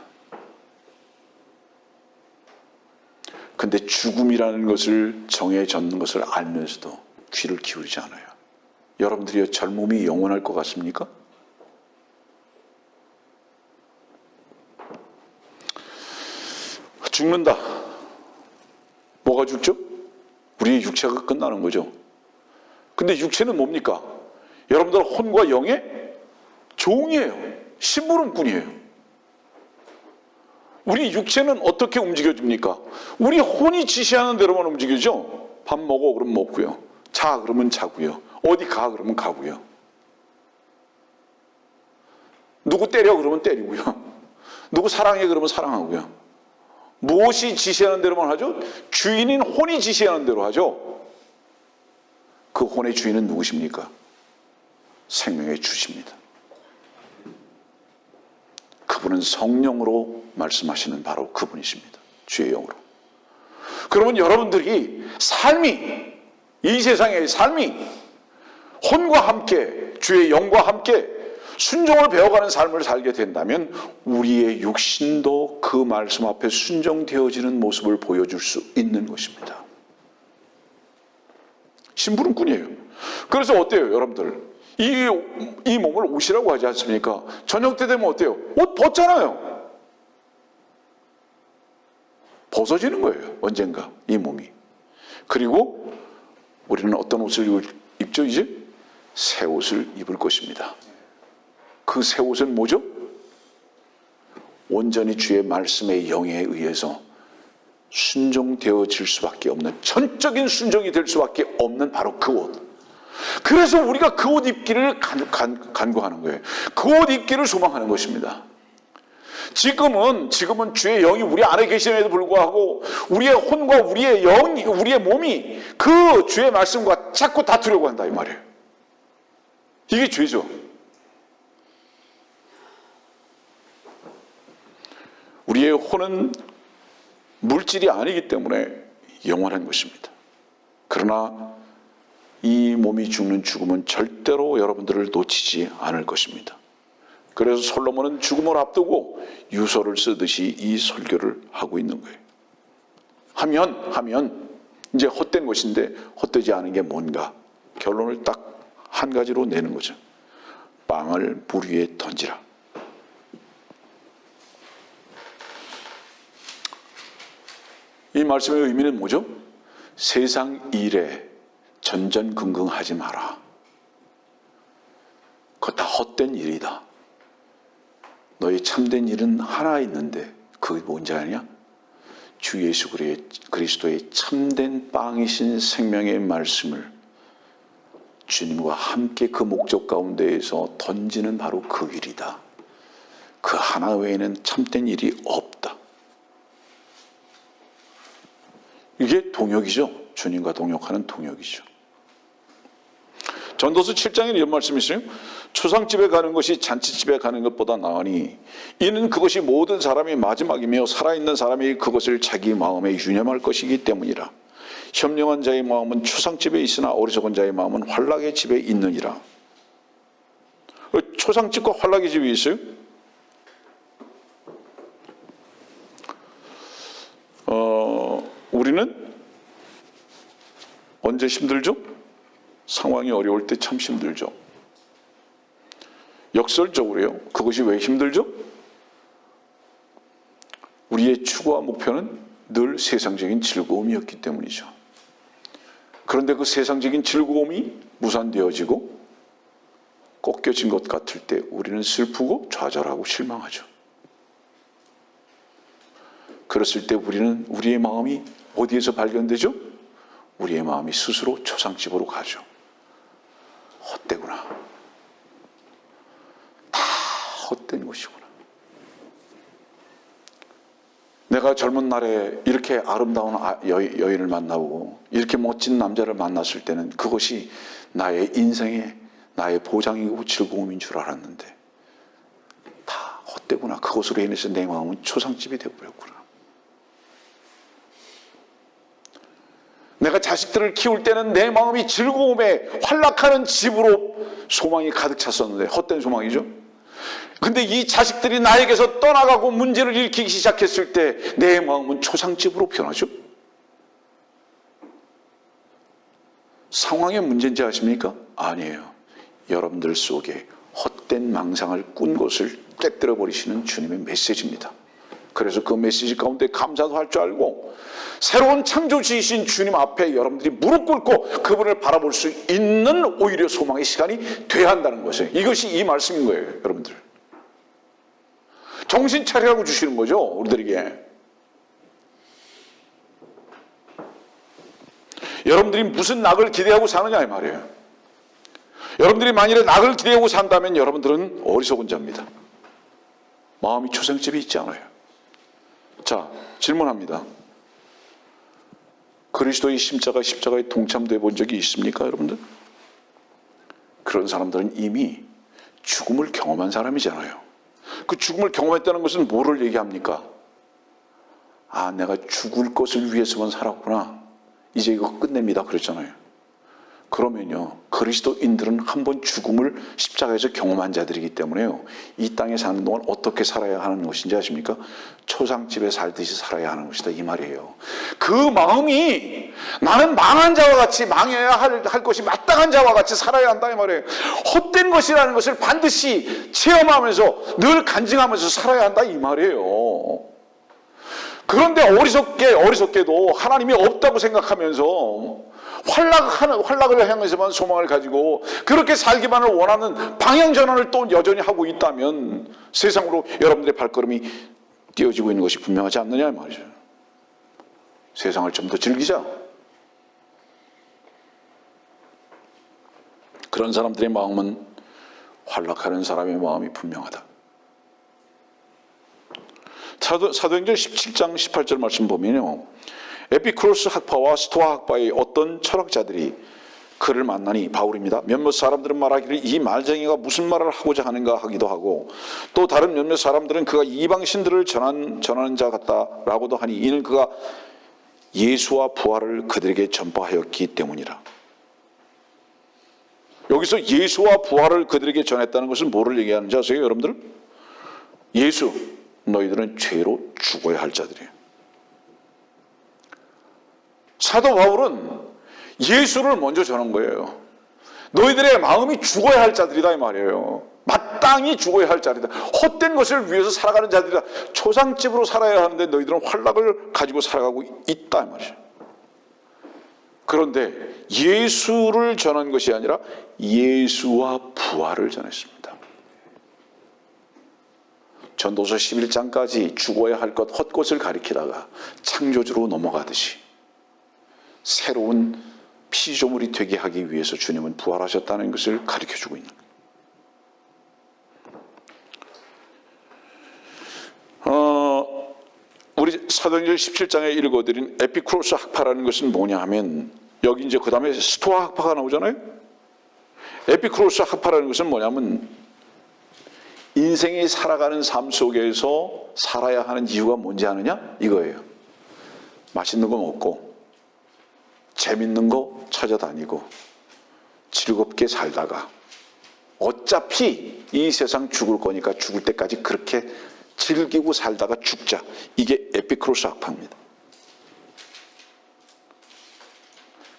근데 죽음이라는 것을 정해졌는 것을 알면서도 귀를 기울이지 않아요. 여러분들이 젊음이 영원할 것 같습니까? 죽는다. 뭐가 죽죠? 우리의 육체가 끝나는 거죠. 근데 육체는 뭡니까? 여러분들 혼과 영의 종이에요. 심부름꾼이에요. 우리 육체는 어떻게 움직여집니까? 우리 혼이 지시하는 대로만 움직이죠. 밥 먹어 그러면 먹고요. 자 그러면 자고요. 어디 가 그러면 가고요. 누구 때려 그러면 때리고요. 누구 사랑해 그러면 사랑하고요. 무엇이 지시하는 대로만 하죠? 주인인 혼이 지시하는 대로 하죠. 그 혼의 주인은 누구십니까? 생명의 주십니다. 그분은 성령으로 말씀하시는 바로 그분이십니다. 주의 영으로. 그러면 여러분들이 삶이, 이 세상의 삶이 혼과 함께, 주의 영과 함께 순종을 배워가는 삶을 살게 된다면 우리의 육신도 그 말씀 앞에 순종되어지는 모습을 보여줄 수 있는 것입니다. 심부름꾼이에요. 그래서 어때요, 여러분들? 이 몸을 옷이라고 하지 않습니까? 저녁 때 되면 어때요? 옷 벗잖아요. 벗어지는 거예요, 언젠가 이 몸이. 그리고 우리는 어떤 옷을 입죠, 이제? 새 옷을 입을 것입니다. 그 새 옷은 뭐죠? 온전히 주의 말씀의 영에 의해서 순종되어질 수밖에 없는, 전적인 순종이 될 수밖에 없는 바로 그 옷. 그래서 우리가 그 옷 입기를 간구하는 거예요. 그 옷 입기를 소망하는 것입니다. 지금은 주의 영이 우리 안에 계심에도 불구하고 우리의 혼과 우리의 영이, 우리의 몸이 그 주의 말씀과 자꾸 다투려고 한다 이 말이에요. 이게 죄죠. 우리의 혼은 물질이 아니기 때문에 영원한 것입니다. 그러나 이 몸이 죽는 죽음은 절대로 여러분들을 놓치지 않을 것입니다. 그래서 솔로몬은 죽음을 앞두고 유서를 쓰듯이 이 설교를 하고 있는 거예요. 하면 이제 헛된 것인데 헛되지 않은 게 뭔가? 결론을 딱 한 가지로 내는 거죠. 빵을 물 위에 던지라. 이 말씀의 의미는 뭐죠? 세상 일에 전전긍긍하지 마라. 그거 다 헛된 일이다. 너희 참된 일은 하나 있는데 그게 뭔지 아냐? 주 예수 그리스도의 참된 빵이신 생명의 말씀을 주님과 함께 그 목적 가운데에서 던지는 바로 그 일이다. 그 하나 외에는 참된 일이 없다. 이게 동역이죠. 주님과 동역하는 동역이죠. 전도서 7장에 이런 말씀이 있어요. 초상집에 가는 것이 잔치집에 가는 것보다 나으니 이는 그것이 모든 사람이 마지막이며 살아있는 사람이 그것을 자기 마음에 유념할 것이기 때문이라. 현명한 자의 마음은 초상집에 있으나 어리석은 자의 마음은 환락의 집에 있느니라. 초상집과 환락의 집이 있어요? 우리는 언제 힘들죠? 상황이 어려울 때 참 힘들죠. 역설적으로요. 그것이 왜 힘들죠? 우리의 추구와 목표는 늘 세상적인 즐거움이었기 때문이죠. 그런데 그 세상적인 즐거움이 무산되어지고 꺾여진 것 같을 때 우리는 슬프고 좌절하고 실망하죠. 그랬을 때 우리의 마음이 어디에서 발견되죠? 우리의 마음이 스스로 초상집으로 가죠. 헛되구나. 다 헛된 것이구나. 내가 젊은 날에 이렇게 아름다운 여인을 만나고 이렇게 멋진 남자를 만났을 때는 그것이 나의 인생의 나의 보장이고 즐거움인 줄 알았는데 다 헛되구나. 그것으로 인해서 내 마음은 초상집이 되어버렸구나. 내가 자식들을 키울 때는 내 마음이 즐거움에 활락하는 집으로 소망이 가득 찼었는데 헛된 소망이죠. 근데 이 자식들이 나에게서 떠나가고 문제를 일으키기 시작했을 때 내 마음은 초상집으로 변하죠. 상황의 문제인지 아십니까? 아니에요. 여러분들 속에 헛된 망상을 꾼 것을 깨뜨려 버리시는 주님의 메시지입니다. 그래서 그 메시지 가운데 감사도 할 줄 알고 새로운 창조주이신 주님 앞에 여러분들이 무릎 꿇고 그분을 바라볼 수 있는 오히려 소망의 시간이 돼야 한다는 것이에요. 이것이 이 말씀인 거예요, 여러분들. 정신 차리라고 주시는 거죠, 우리들에게. 여러분들이 무슨 낙을 기대하고 사느냐 이 말이에요. 여러분들이 만일에 낙을 기대하고 산다면 여러분들은 어리석은 자입니다. 마음이 초상집에 있지 않아요. 자, 질문합니다. 그리스도의 십자가에 동참되어 본 적이 있습니까, 여러분들? 그런 사람들은 이미 죽음을 경험한 사람이잖아요. 그 죽음을 경험했다는 것은 뭐를 얘기합니까? 아, 내가 죽을 것을 위해서만 살았구나. 이제 이거 끝냅니다. 그랬잖아요. 그러면요, 그리스도인들은 한 번 죽음을 십자가에서 경험한 자들이기 때문에요, 이 땅에 사는 동안 어떻게 살아야 하는 것인지 아십니까? 초상집에 살듯이 살아야 하는 것이다, 이 말이에요. 그 마음이 나는 망한 자와 같이, 망해야 할 것이 마땅한 자와 같이 살아야 한다, 이 말이에요. 헛된 것이라는 것을 반드시 체험하면서 늘 간증하면서 살아야 한다, 이 말이에요. 그런데 어리석게도 하나님이 없다고 생각하면서 활락을 향해서만 소망을 가지고 그렇게 살기만을 원하는 방향전환을 또 여전히 하고 있다면 세상으로 여러분들의 발걸음이 띄어지고 있는 것이 분명하지 않느냐 말이죠. 세상을 좀 더 즐기자. 그런 사람들의 마음은 활락하는 사람의 마음이 분명하다. 사도행전 17장 18절 말씀 보면요, 에피쿠로스 학파와 스토아 학파의 어떤 철학자들이 그를 만나니, 바울입니다, 몇몇 사람들은 말하기를 이 말쟁이가 무슨 말을 하고자 하는가 하기도 하고, 또 다른 몇몇 사람들은 그가 이방신들을 전하는 자 같다라고도 하니, 이는 그가 예수와 부활을 그들에게 전파하였기 때문이라. 여기서 예수와 부활을 그들에게 전했다는 것은 뭐를 얘기하는지 아세요, 여러분들? 예수, 너희들은 죄로 죽어야 할 자들이에요. 사도 바울은 예수를 먼저 전한 거예요. 너희들의 마음이 죽어야 할 자들이다, 이 말이에요. 마땅히 죽어야 할 자들이다. 헛된 것을 위해서 살아가는 자들이다. 초상집으로 살아야 하는데 너희들은 활락을 가지고 살아가고 있다, 이 말이죠. 그런데 예수를 전한 것이 아니라 예수와 부활을 전했습니다. 전도서 11장까지 죽어야 할 것 헛것을 가리키다가 창조주로 넘어가듯이 새로운 피조물이 되게 하기 위해서 주님은 부활하셨다는 것을 가르쳐주고 있는 거예요. 우리 사도행전 17장에 읽어드린 에피쿠로스 학파라는 것은 뭐냐 하면, 여기 이제 그 다음에 스토아 학파가 나오잖아요. 에피쿠로스 학파라는 것은 뭐냐면, 인생이 살아가는 삶 속에서 살아야 하는 이유가 뭔지 아느냐? 이거예요. 맛있는 거 먹고 재밌는 거 찾아다니고 즐겁게 살다가 어차피 이 세상 죽을 거니까 죽을 때까지 그렇게 즐기고 살다가 죽자. 이게 에피쿠로스 학파입니다.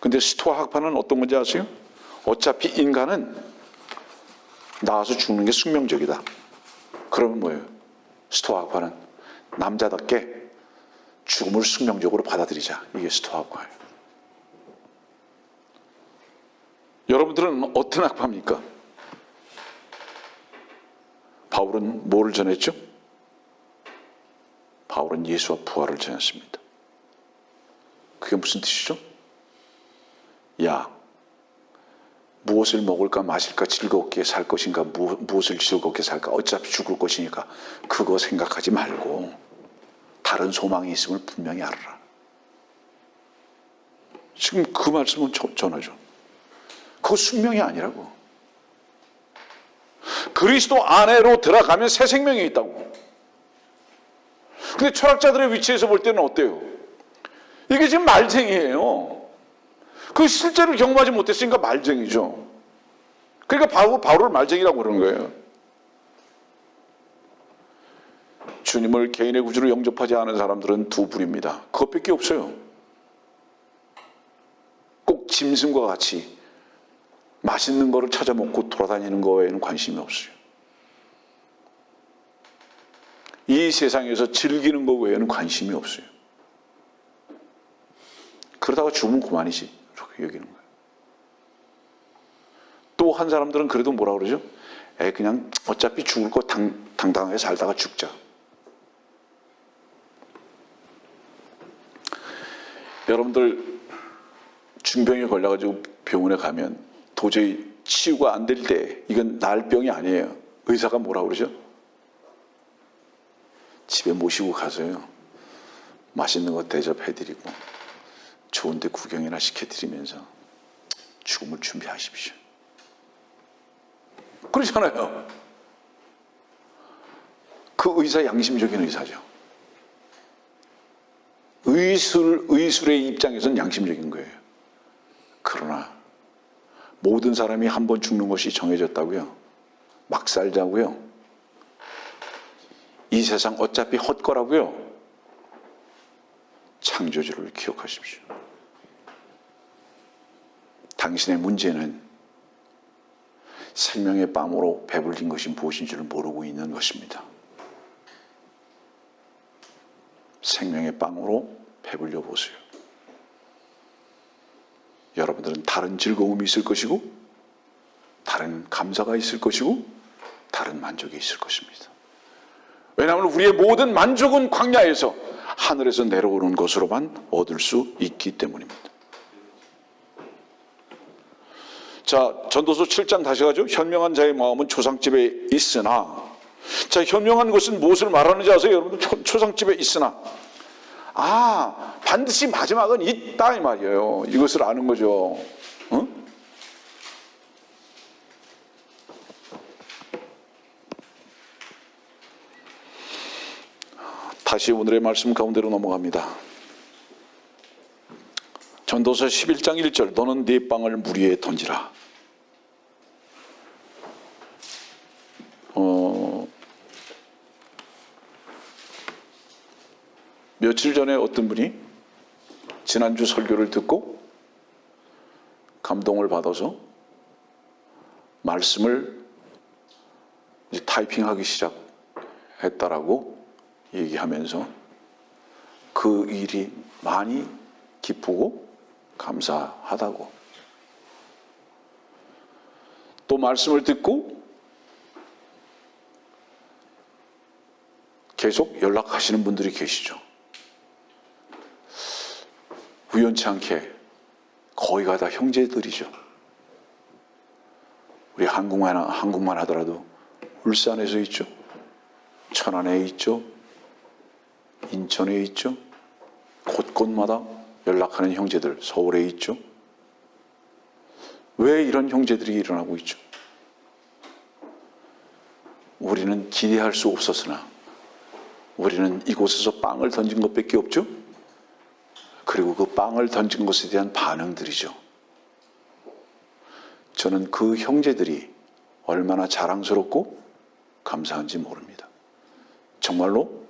근데 스토아 학파는 어떤 건지 아세요? 어차피 인간은 나와서 죽는 게 숙명적이다. 그러면 뭐예요? 스토아 학파는 남자답게 죽음을 숙명적으로 받아들이자. 이게 스토아 학파예요. 여러분들은 어떤 학파입니까? 바울은 뭐를 전했죠? 바울은 예수와 부활을 전했습니다. 그게 무슨 뜻이죠? 야, 무엇을 먹을까 마실까 즐겁게 살 것인가, 무엇을 즐겁게 살까, 어차피 죽을 것이니까 그거 생각하지 말고 다른 소망이 있음을 분명히 알아라. 지금 그 말씀은 전하죠. 그거 숙명이 아니라고. 그리스도 안으로 들어가면 새 생명이 있다고. 근데 철학자들의 위치에서 볼 때는 어때요? 이게 지금 말쟁이에요. 그 실제로 경험하지 못했으니까 말쟁이죠. 그러니까 바울을 말쟁이라고 그러는 거예요. 주님을 개인의 구주로 영접하지 않은 사람들은 두 부류입니다. 그것밖에 없어요. 꼭 짐승과 같이 맛있는 거를 찾아 먹고 돌아다니는 거에는 관심이 없어요. 이 세상에서 즐기는 거 외에는 관심이 없어요. 그러다가 죽으면 그만이지, 이렇게 여기는 거예요. 또 한 사람들은 그래도 뭐라 그러죠? 그냥 어차피 죽을 거 당당하게 살다가 죽자. 여러분들 중병에 걸려가지고 병원에 가면 도저히 치유가 안 될 때, 이건 날 병이 아니에요. 의사가 뭐라 그러죠? 집에 모시고 가서요, 맛있는 거 대접해드리고 좋은 데 구경이나 시켜드리면서 죽음을 준비하십시오. 그러잖아요. 그 의사 양심적인 의사죠. 의술의 입장에서는 양심적인 거예요. 그러나 모든 사람이 한 번 죽는 것이 정해졌다고요? 막 살자고요? 이 세상 어차피 헛거라고요? 창조주를 기억하십시오. 당신의 문제는 생명의 빵으로 배불린 것이 무엇인 줄 모르고 있는 것입니다. 생명의 빵으로 배불려 보세요. 여러분들은 다른 즐거움이 있을 것이고, 다른 감사가 있을 것이고, 다른 만족이 있을 것입니다. 왜냐하면 우리의 모든 만족은 광야에서, 하늘에서 내려오는 것으로만 얻을 수 있기 때문입니다. 자, 전도서 7장 다시 가죠. 현명한 자의 마음은 초상집에 있으나, 자, 현명한 것은 무엇을 말하는지 아세요? 여러분들, 초상집에 있으나, 반드시 마지막은 있다 이 말이에요. 이것을 아는 거죠. 다시 오늘의 말씀 가운데로 넘어갑니다. 전도서 11장 1절, 너는 네 빵을 물 위에 던지라. 며칠 전에 어떤 분이 지난주 설교를 듣고 감동을 받아서 말씀을 이제 타이핑하기 시작했다라고 얘기하면서 그 일이 많이 기쁘고 감사하다고, 또 말씀을 듣고 계속 연락하시는 분들이 계시죠. 우연치 않게 거의가 다 형제들이죠. 우리 한국만 하더라도 울산에서 있죠, 천안에 있죠, 인천에 있죠, 곳곳마다 연락하는 형제들, 서울에 있죠. 왜 이런 형제들이 일어나고 있죠? 우리는 기대할 수 없었으나 우리는 이곳에서 빵을 던진 것밖에 없죠. 그리고 그 빵을 던진 것에 대한 반응들이죠. 저는 그 형제들이 얼마나 자랑스럽고 감사한지 모릅니다. 정말로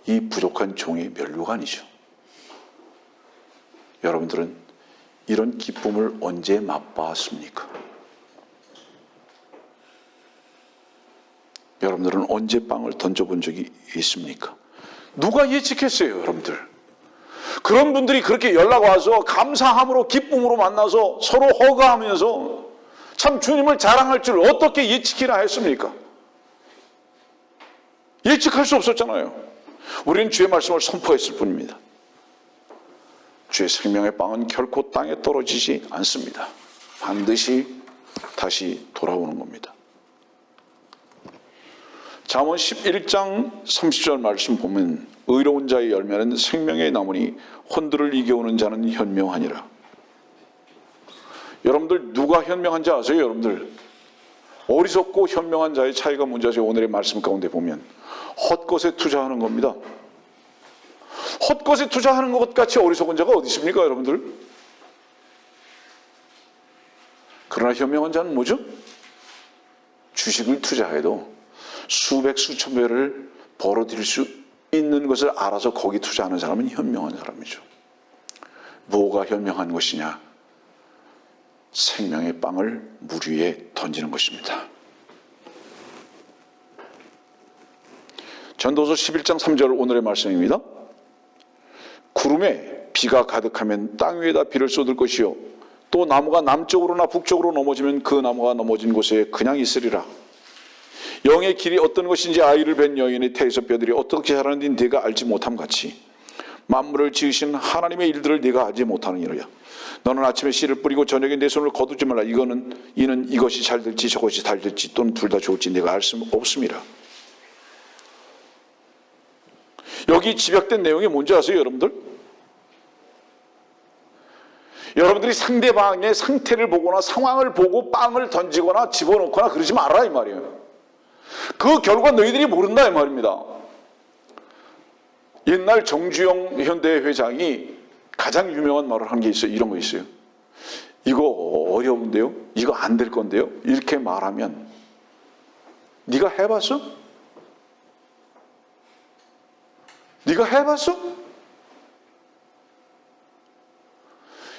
이 부족한 종의 면류관이죠. 여러분들은 이런 기쁨을 언제 맛봤습니까? 여러분들은 언제 빵을 던져본 적이 있습니까? 누가 예측했어요, 여러분들? 그런 분들이 그렇게 연락 와서 감사함으로, 기쁨으로 만나서 서로 허가하면서 참 주님을 자랑할 줄 어떻게 예측이나 했습니까? 예측할 수 없었잖아요. 우리는 주의 말씀을 선포했을 뿐입니다. 주의 생명의 빵은 결코 땅에 떨어지지 않습니다. 반드시 다시 돌아오는 겁니다. 잠언 11장 30절 말씀 보면, 의로운 자의 열매는 생명의 나무니 혼들을 이겨오는 자는 현명하니라. 여러분들, 누가 현명한지 아세요? 여러분들, 어리석고 현명한 자의 차이가 뭔지 아세요? 오늘의 말씀 가운데 보면 헛것에 투자하는 겁니다. 헛것에 투자하는 것 같이 어리석은 자가 어디 있습니까, 여러분들? 그러나 현명한 자는 뭐죠? 주식을 투자해도 수백 수천 배를 벌어들일 수 있는 것을 알아서 거기 투자하는 사람은 현명한 사람이죠. 뭐가 현명한 것이냐? 생명의 빵을 물 위에 던지는 것입니다. 전도서 11장 3절 오늘의 말씀입니다. 구름에 비가 가득하면 땅 위에다 비를 쏟을 것이요, 또 나무가 남쪽으로나 북쪽으로 넘어지면 그 나무가 넘어진 곳에 그냥 있으리라. 영의 길이 어떤 것인지 아이를 뵌 여인의 태에서 뼈들이 어떻게 자라는지 네가 알지 못함 같이 만물을 지으신 하나님의 일들을 네가 알지 못하느니라. 너는 아침에 씨를 뿌리고 저녁에 내 손을 거두지 말라. 이는 이것이 잘 될지 저것이 잘 될지 또는 둘 다 좋을지 네가 알 수 없음이라. 여기 집약된 내용이 뭔지 아세요, 여러분들? 여러분들이 상대방의 상태를 보거나 상황을 보고 빵을 던지거나 집어넣거나 그러지 말아라 이 말이에요. 그 결과 너희들이 모른다 이 말입니다. 옛날 정주영 현대 회장이 가장 유명한 말을 한 게 있어요. 이런 거 있어요. 이거 어려운데요? 이거 안 될 건데요? 이렇게 말하면 네가 해봤어? 네가 해봤어?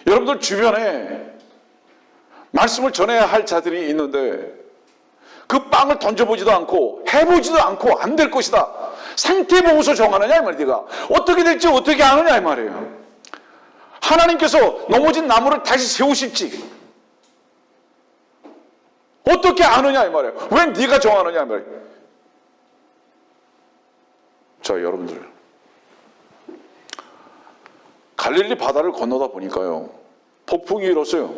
여러분들 주변에 말씀을 전해야 할 자들이 있는데 그 빵을 던져보지도 않고 해보지도 않고 안 될 것이다. 상태 보고서 정하느냐 이 말이야. 네가 어떻게 될지 어떻게 아느냐 이 말이에요. 하나님께서 넘어진 나무를 다시 세우실지 어떻게 아느냐 이 말이에요. 왜 네가 정하느냐 이 말이에요. 자, 여러분들 갈릴리 바다를 건너다 보니까요, 폭풍이 일었어요.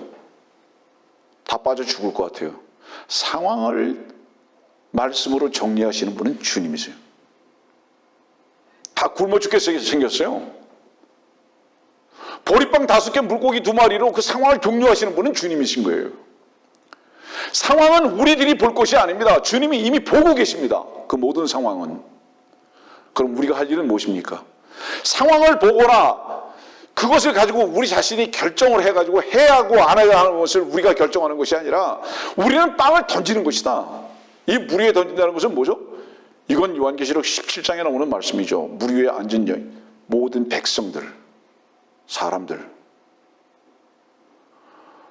다 빠져 죽을 것 같아요. 상황을 말씀으로 정리하시는 분은 주님이세요. 다 굶어 죽게 생겼어요. 보리빵 5개, 물고기 2마리로 그 상황을 종료하시는 분은 주님이신 거예요. 상황은 우리들이 볼 것이 아닙니다. 주님이 이미 보고 계십니다. 그 모든 상황은. 그럼 우리가 할 일은 무엇입니까? 상황을 보거나 그것을 가지고 우리 자신이 결정을 해가지고 해야 하고 안 해야 하는 것을 우리가 결정하는 것이 아니라 우리는 빵을 던지는 것이다. 이 물 위에 던진다는 것은 뭐죠? 이건 요한계시록 17장에 나오는 말씀이죠. 물 위에 앉은 모든 백성들, 사람들,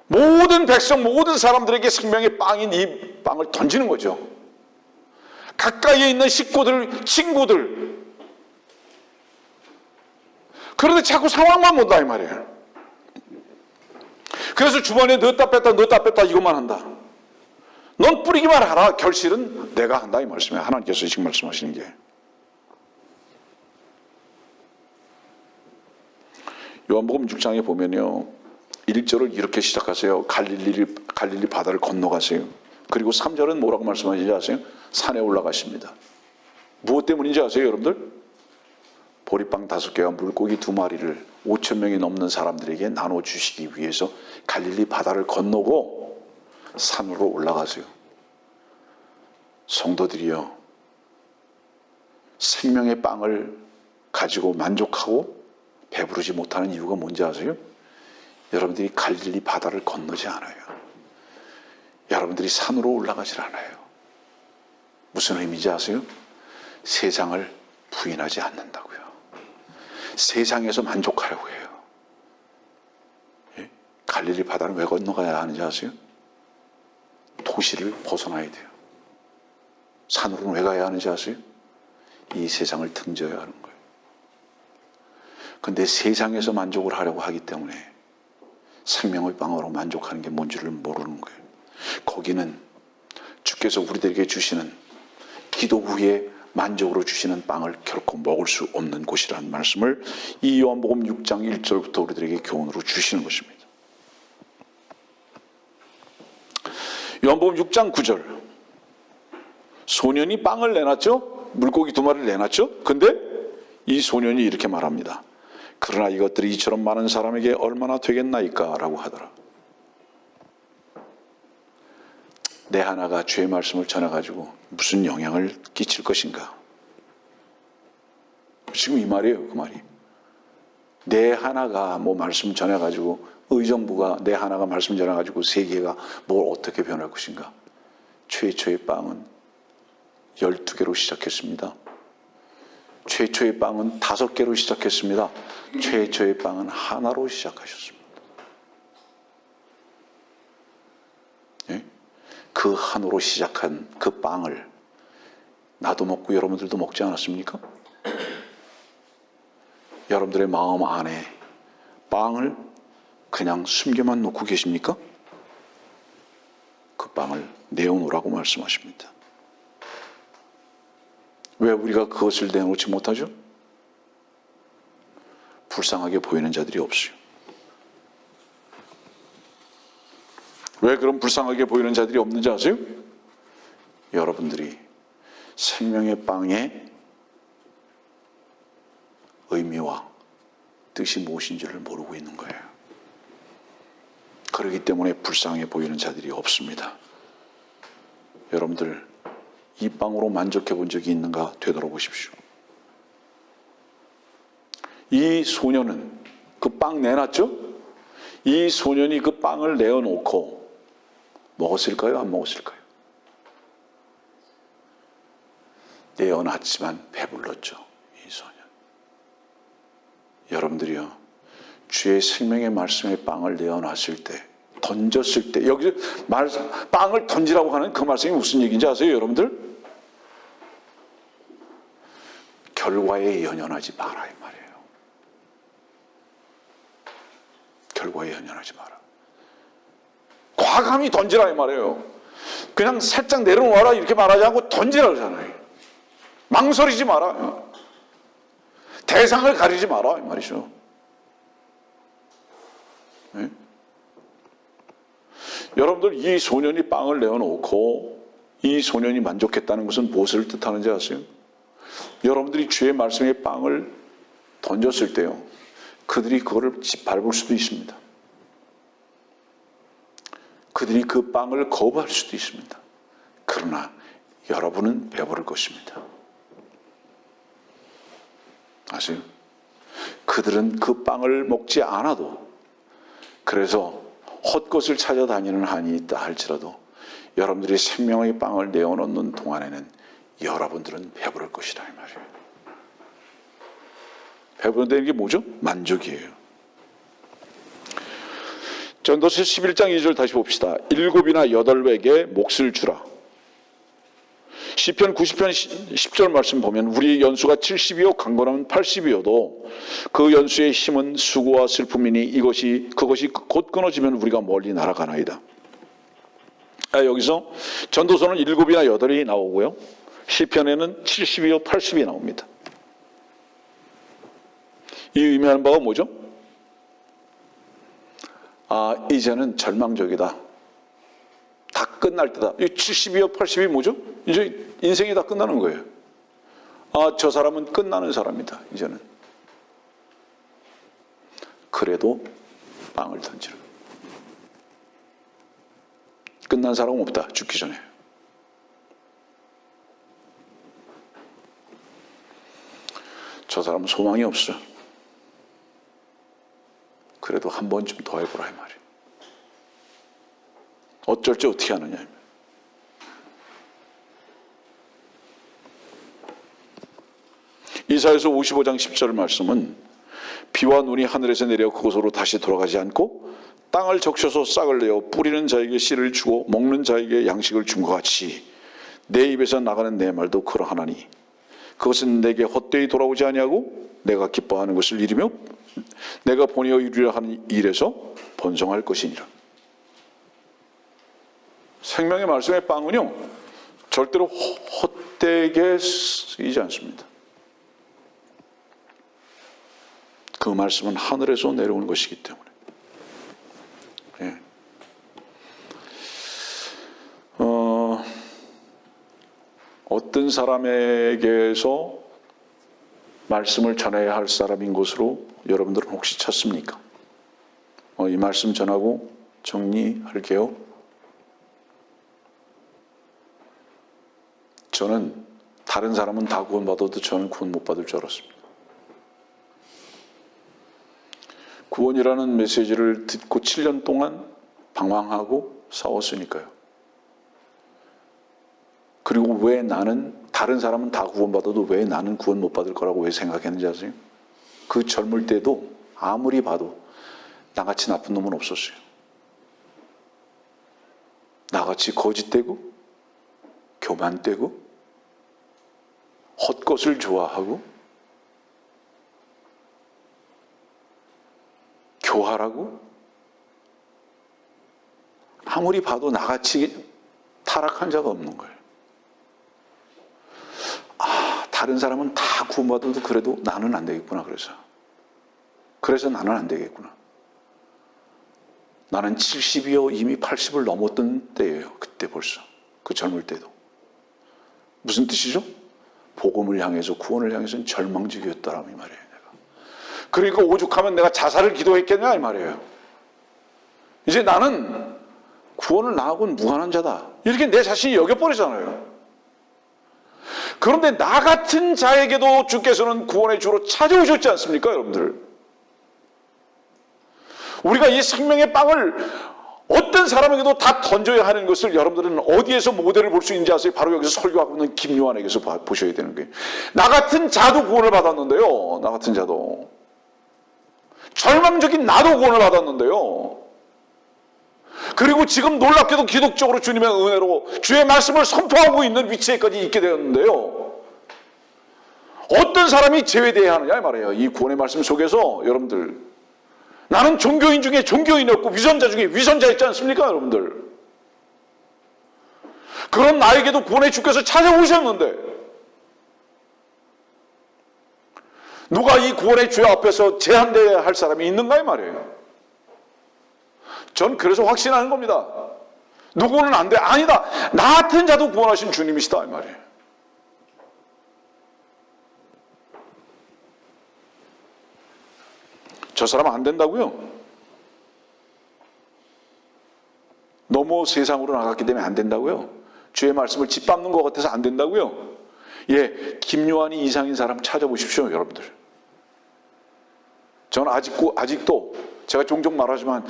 모든 백성, 모든 사람들에게 생명의 빵인 이 빵을 던지는 거죠. 가까이에 있는 식구들, 친구들. 그런데 자꾸 상황만 본다 이 말이에요. 그래서 주변에 넣었다 뺐다 이것만 한다. 넌 뿌리기만 하라. 결실은 내가 한다 이 말씀이에요. 하나님께서 지금 말씀하시는 게. 요한복음 6장에 보면요, 1절을 이렇게 시작하세요. 갈릴리 바다를 건너가세요. 그리고 3절은 뭐라고 말씀하시는지 아세요? 산에 올라가십니다. 무엇 때문인지 아세요, 여러분들? 보리빵 5개와 물고기 2마리를 5,000명이 넘는 사람들에게 나눠주시기 위해서 갈릴리 바다를 건너고 산으로 올라가세요. 성도들이여, 생명의 빵을 가지고 만족하고 배부르지 못하는 이유가 뭔지 아세요? 여러분들이 갈릴리 바다를 건너지 않아요. 여러분들이 산으로 올라가질 않아요. 무슨 의미인지 아세요? 세상을 부인하지 않는다고요. 세상에서 만족하려고 해요. 갈릴리 바다를 왜 건너가야 하는지 아세요? 도시를 벗어나야 돼요. 산으로는 왜 가야 하는지 아세요? 이 세상을 등져야 하는 거예요. 근데 세상에서 만족을 하려고 하기 때문에 생명의 빵으로 만족하는 게 뭔지를 모르는 거예요. 거기는 주께서 우리들에게 주시는 기도 후에 만족으로 주시는 빵을 결코 먹을 수 없는 곳이라는 말씀을 이 요한복음 6장 1절부터 우리들에게 교훈으로 주시는 것입니다. 요한복음 6장 9절, 소년이 빵을 내놨죠? 물고기 2마리를 내놨죠? 근데 이 소년이 이렇게 말합니다. 그러나 이것들이 이처럼 많은 사람에게 얼마나 되겠나이까? 라고 하더라. 내 하나가 주의 말씀을 전해가지고 무슨 영향을 끼칠 것인가? 지금 이 말이에요, 그 말이. 내 하나가 뭐 말씀 전해가지고 의정부가 내 하나가 말씀 전해가지고 세계가 뭘 어떻게 변할 것인가? 최초의 빵은 12개로 시작했습니다. 최초의 빵은 5개로 시작했습니다. 최초의 빵은 하나로 시작하셨습니다. 예? 그 한으로 시작한 그 빵을 나도 먹고 여러분들도 먹지 않았습니까? 여러분들의 마음 안에 빵을 그냥 숨겨만 놓고 계십니까? 그 빵을 내어놓으라고 말씀하십니다. 왜 우리가 그것을 내놓지 못하죠? 불쌍하게 보이는 자들이 없어요. 왜 그런 불쌍하게 보이는 자들이 없는지 아세요? 여러분들이 생명의 빵의 의미와 뜻이 무엇인지를 모르고 있는 거예요. 그렇기 때문에 불쌍해 보이는 자들이 없습니다. 여러분들 이 빵으로 만족해 본 적이 있는가 되돌아보십시오. 이 소년은 그 빵 내놨죠? 이 소년이 그 빵을 내어놓고 먹었을까요? 안 먹었을까요? 내어놨지만 배불렀죠, 이 소년. 여러분들이요, 주의 생명의 말씀에 빵을 내어놨을 때, 던졌을 때, 여기서 빵을 던지라고 하는 그 말씀이 무슨 얘기인지 아세요, 여러분들? 결과에 연연하지 마라, 이 말이에요. 결과에 연연하지 마라. 과감히 던지라, 이 말이에요. 그냥 살짝 내려놓아라 이렇게 말하지 않고 던지라 그러잖아요. 망설이지 마라. 대상을 가리지 마라, 이 말이죠. 네? 여러분들, 이 소년이 빵을 내어놓고 이 소년이 만족했다는 것은 무엇을 뜻하는지 아세요? 여러분들이 주의 말씀에 빵을 던졌을 때요, 그들이 그거를 짓밟을 수도 있습니다. 그들이 그 빵을 거부할 수도 있습니다. 그러나 여러분은 배부를 것입니다. 아세요? 그들은 그 빵을 먹지 않아도, 그래서 헛것을 찾아다니는 한이 있다 할지라도 여러분들이 생명의 빵을 내어놓는 동안에는 여러분들은 배부를 것이다, 이 말이에요. 배부른다는 게 뭐죠? 만족이에요. 전도서 11장 2절 다시 봅시다. 7이나 8에게 몫을 주라. 시편 90편 10절 말씀 보면 우리의 연수가 70이요 강건하면 80이어도 그 연수의 힘은 수고와 슬픔이니 그것이 곧 끊어지면 우리가 멀리 날아가나이다. 여기서 전도서는 7이나 8이 나오고요, 시편에는 70이요 80이 나옵니다. 이 의미하는 바가 뭐죠? 이제는 절망적이다. 다 끝날 때다. 이 70이요 80이 뭐죠? 이제 인생이 다 끝나는 거예요. 저 사람은 끝나는 사람이다, 이제는. 그래도 빵을 던지라. 끝난 사람은 없다, 죽기 전에. 저 사람은 소망이 없어. 그래도 한 번쯤 더 해보라, 이 말이에요. 어쩔지 어떻게 하느냐. 이사야서 55장 10절 말씀은 비와 눈이 하늘에서 내려 그곳으로 다시 돌아가지 않고 땅을 적셔서 싹을 내어 뿌리는 자에게 씨를 주고 먹는 자에게 양식을 준 것 같이 내 입에서 나가는 내 말도 그러하나니 그것은 내게 헛되이 돌아오지 아니하고 내가 기뻐하는 것을 이루며 내가 본이어 이루려 하는 일에서 번성할 것이니라. 생명의 말씀의 빵은요, 절대로 헛되게 쓰이지 않습니다. 그 말씀은 하늘에서 내려오는 것이기 때문에. 예. 어떤 사람에게서 말씀을 전해야 할 사람인 것으로 여러분들은 혹시 찾습니까? 이 말씀 전하고 정리할게요. 저는 다른 사람은 다 구원받아도 저는 구원 못 받을 줄 알았습니다. 구원이라는 메시지를 듣고 7년 동안 방황하고 싸웠으니까요. 그리고 왜 나는, 다른 사람은 다 구원받아도 왜 나는 구원 못 받을 거라고 왜 생각했는지 아세요? 그 젊을 때도 아무리 봐도 나같이 나쁜 놈은 없었어요. 나같이 거짓되고 교만되고 헛것을 좋아하고 교활하고 아무리 봐도 나같이 타락한 자가 없는 거예요. 다른 사람은 다 구원받아도 그래도 나는 안 되겠구나. 그래서 나는 안 되겠구나. 나는 70이요 이미 80을 넘었던 때예요. 그때 벌써. 그 젊을 때도. 무슨 뜻이죠? 복음을 향해서, 구원을 향해서는 절망적이었다라고 이 말이에요. 내가. 그러니까 오죽하면 내가 자살을 기도했겠냐 이 말이에요. 이제 나는 구원을 나하고는 무관한 자다. 이렇게 내 자신이 여겨버리잖아요. 그런데 나 같은 자에게도 주께서는 구원의 주로 찾아오셨지 않습니까, 여러분들? 우리가 이 생명의 빵을 어떤 사람에게도 다 던져야 하는 것을 여러분들은 어디에서 모델을 볼 수 있는지 아세요? 바로 여기서 설교하고 있는 김요한에게서 보셔야 되는 거예요. 나 같은 자도 구원을 받았는데요. 나 같은 자도. 절망적인 나도 구원을 받았는데요. 그리고 지금 놀랍게도 기독적으로 주님의 은혜로 주의 말씀을 선포하고 있는 위치에까지 있게 되었는데요. 어떤 사람이 제외되어야 하느냐 이 말이에요. 이 구원의 말씀 속에서 여러분들, 나는 종교인 중에 종교인이었고 위선자 중에 위선자였지 않습니까 여러분들? 그런 나에게도 구원의 주께서 찾아오셨는데 누가 이 구원의 주 앞에서 제한되어야 할 사람이 있는가 이 말이에요. 전 그래서 확신하는 겁니다. 누구는 안 돼. 아니다. 나 같은 자도 구원하신 주님이시다 이 말이에요. 저 사람 안 된다고요? 너무 세상으로 나갔기 때문에 안 된다고요? 주의 말씀을 짓밟는 것 같아서 안 된다고요? 예, 김요한이 이상인 사람 찾아보십시오 여러분들. 저는 아직도 제가 종종 말하지만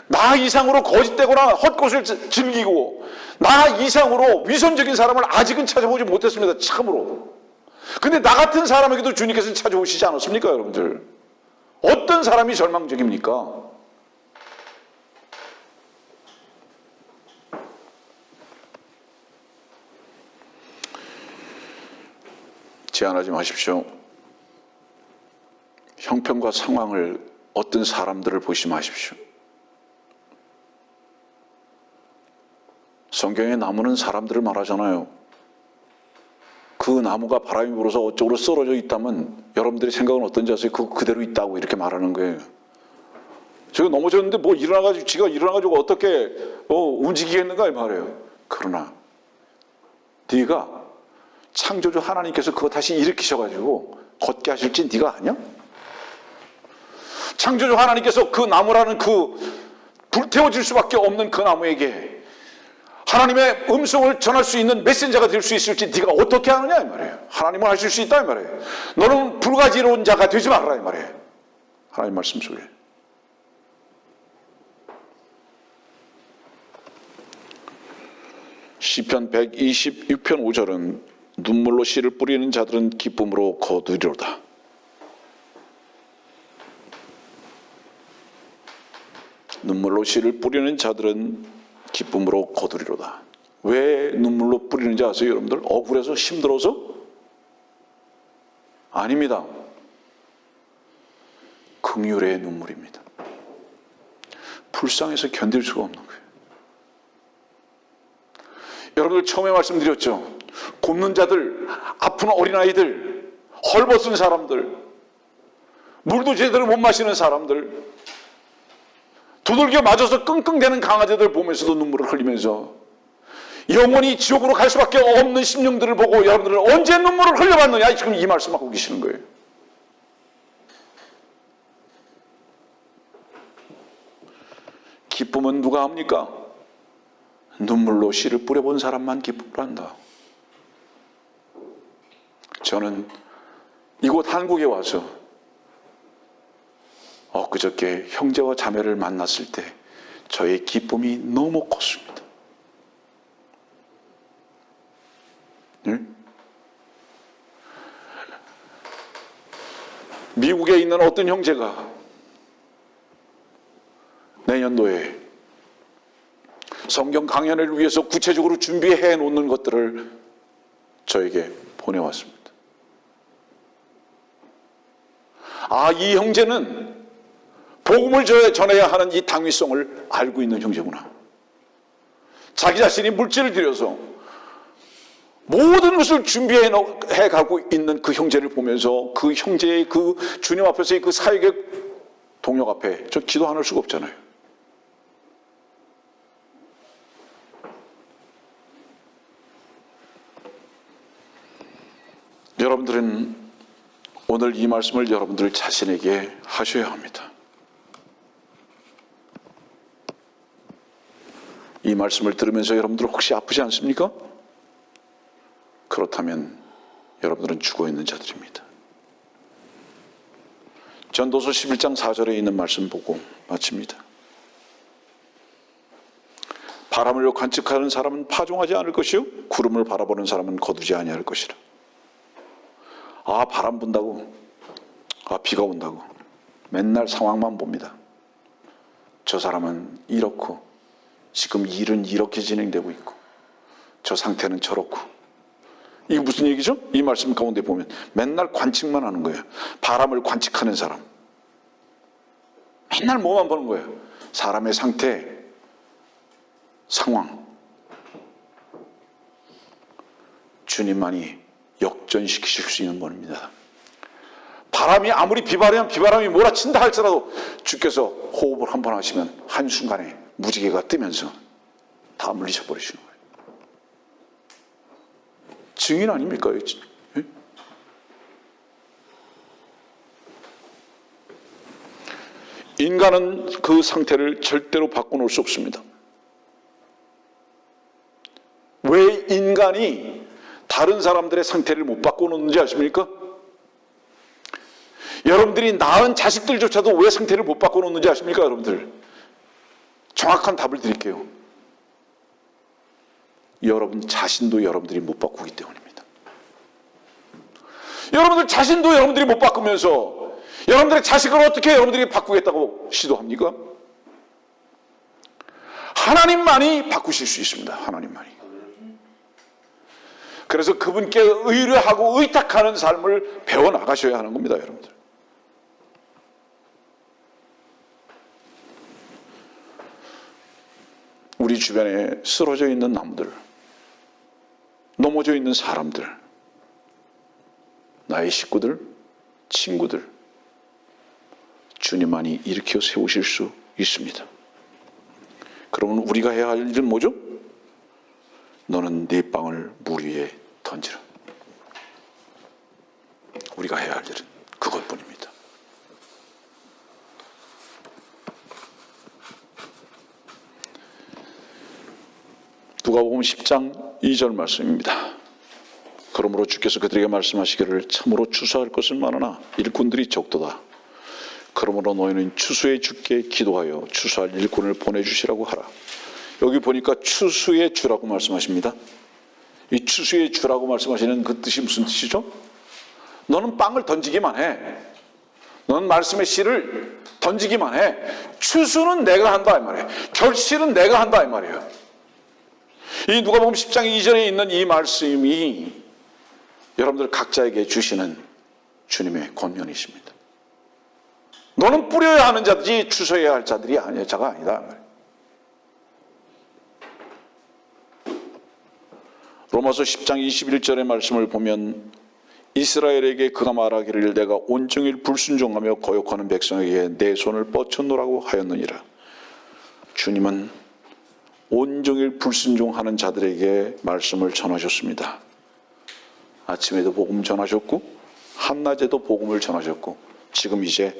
나 이상으로 거짓되거나 헛것을 즐기고 나 이상으로 위선적인 사람을 아직은 찾아보지 못했습니다. 참으로. 근데 나 같은 사람에게도 주님께서 찾아오시지 않았습니까 여러분들? 어떤 사람이 절망적입니까? 제한하지 마십시오. 형편과 상황을 어떤 사람들을 보시 마십시오. 성경의 나무는 사람들을 말하잖아요. 그 나무가 바람이 불어서 어쪽으로 쓰러져 있다면 여러분들의 생각은 어떤지 아세요? 그거 그대로 있다고 이렇게 말하는 거예요. 제가 넘어졌는데 뭐 지가 일어나가지고 어떻게 움직이겠는가 이 말이에요. 그러나 네가 창조주 하나님께서 그거 다시 일으키셔가지고 걷게 하실지 네가 아냐? 창조주 하나님께서 그 나무라는 그 불태워질 수밖에 없는 그 나무에게 하나님의 음성을 전할 수 있는 메신저가 될 수 있을지 네가 어떻게 아느냐 이 말이에요. 하나님은 하실 수 있다 이 말이에요. 너는 불가지로운 자가 되지 말라 이 말이에요. 하나님 말씀 속에. 시편 126편 5절은 눈물로 씨를 뿌리는 자들은 기쁨으로 거두리로다. 눈물로 씨를 뿌리는 자들은 기쁨으로 거두리로다. 왜 눈물로 뿌리는지 아세요 여러분들? 억울해서 힘들어서? 아닙니다. 긍휼의 눈물입니다. 불쌍해서 견딜 수가 없는 거예요. 여러분들 처음에 말씀드렸죠. 굶는 자들, 아픈 어린아이들, 헐벗은 사람들, 물도 제대로 못 마시는 사람들, 두들겨 맞아서 끙끙대는 강아지들 보면서도 눈물을 흘리면서 영원히 지옥으로 갈 수밖에 없는 심령들을 보고 여러분들은 언제 눈물을 흘려봤느냐 지금 이 말씀하고 계시는 거예요. 기쁨은 누가 합니까? 눈물로 씨를 뿌려본 사람만 기쁨을 한다. 저는 이곳 한국에 와서 엊그저께 형제와 자매를 만났을 때 저의 기쁨이 너무 컸습니다. 네? 미국에 있는 어떤 형제가 내년도에 성경 강연을 위해서 구체적으로 준비해 놓는 것들을 저에게 보내왔습니다. 이 형제는 복음을 전해야 하는 이 당위성을 알고 있는 형제구나. 자기 자신이 물질을 들여서 모든 것을 준비해 가고 있는 그 형제를 보면서 그 형제의 그 주님 앞에서의 그 사역의 동력 앞에 저 기도 안 할 수가 없잖아요. 여러분들은 오늘 이 말씀을 여러분들 자신에게 하셔야 합니다. 이 말씀을 들으면서 여러분들 혹시 아프지 않습니까? 그렇다면 여러분들은 죽어있는 자들입니다. 전도서 11장 4절에 있는 말씀 보고 마칩니다. 바람을 관측하는 사람은 파종하지 않을 것이요 구름을 바라보는 사람은 거두지 아니할 것이라. 아, 바람 분다고, 아, 비가 온다고 맨날 상황만 봅니다. 저 사람은 이렇고 지금 일은 이렇게 진행되고 있고 저 상태는 저렇고. 이게 무슨 얘기죠? 이 말씀 가운데 보면 맨날 관측만 하는 거예요. 바람을 관측하는 사람, 맨날 뭐만 보는 거예요. 사람의 상태, 상황. 주님만이 역전시키실 수 있는 분입니다. 바람이 아무리 비바람이 몰아친다 할지라도 주께서 호흡을 한번 하시면 한순간에 무지개가 뜨면서 다 물리쳐 버리시는 거예요. 증인 아닙니까? 예? 인간은 그 상태를 절대로 바꿔놓을 수 없습니다. 왜 인간이 다른 사람들의 상태를 못 바꿔놓는지 아십니까? 여러분들이 낳은 자식들조차도 왜 상태를 못 바꿔놓는지 아십니까? 여러분들 정확한 답을 드릴게요. 여러분 자신도 여러분들이 못 바꾸기 때문입니다. 여러분들 자신도 여러분들이 못 바꾸면서 여러분들의 자식을 어떻게 여러분들이 바꾸겠다고 시도합니까? 하나님만이 바꾸실 수 있습니다. 하나님만이. 그래서 그분께 의뢰하고 의탁하는 삶을 배워나가셔야 하는 겁니다. 여러분들. 우리 주변에 쓰러져 있는 나무들, 넘어져 있는 사람들, 나의 식구들, 친구들, 주님만이 일으켜 세우실 수 있습니다. 그러면 우리가 해야 할 일은 뭐죠? 너는 네 빵을 물 위에 던지라. 우리가 해야 할 일은 그것뿐입니다. 누가복음 10장 2절 말씀입니다. 그러므로 주께서 그들에게 말씀하시기를 참으로 추수할 것은 많으나 일꾼들이 적도다. 그러므로 너희는 추수의 주께 기도하여 추수할 일꾼을 보내주시라고 하라. 여기 보니까 추수의 주라고 말씀하십니다. 이 추수의 주라고 말씀하시는 그 뜻이 무슨 뜻이죠? 너는 빵을 던지기만 해. 너는 말씀의 씨를 던지기만 해. 추수는 내가 한다 이 말이에요. 결실은 내가 한다 이 말이에요. 이 누가복음 10장 2절에 있는 이 말씀이 여러분들 각자에게 주시는 주님의 권면이십니다. 너는 뿌려야 하는 자들이 추수해야 할 자들이 아니야, 자가 아니다. 로마서 10장 21절의 말씀을 보면 이스라엘에게 그가 말하기를 내가 온종일 불순종하며 거역하는 백성에게 내 손을 뻗쳐놓으라고 하였느니라. 주님은 온종일 불순종하는 자들에게 말씀을 전하셨습니다. 아침에도 복음 전하셨고 한낮에도 복음을 전하셨고 지금 이제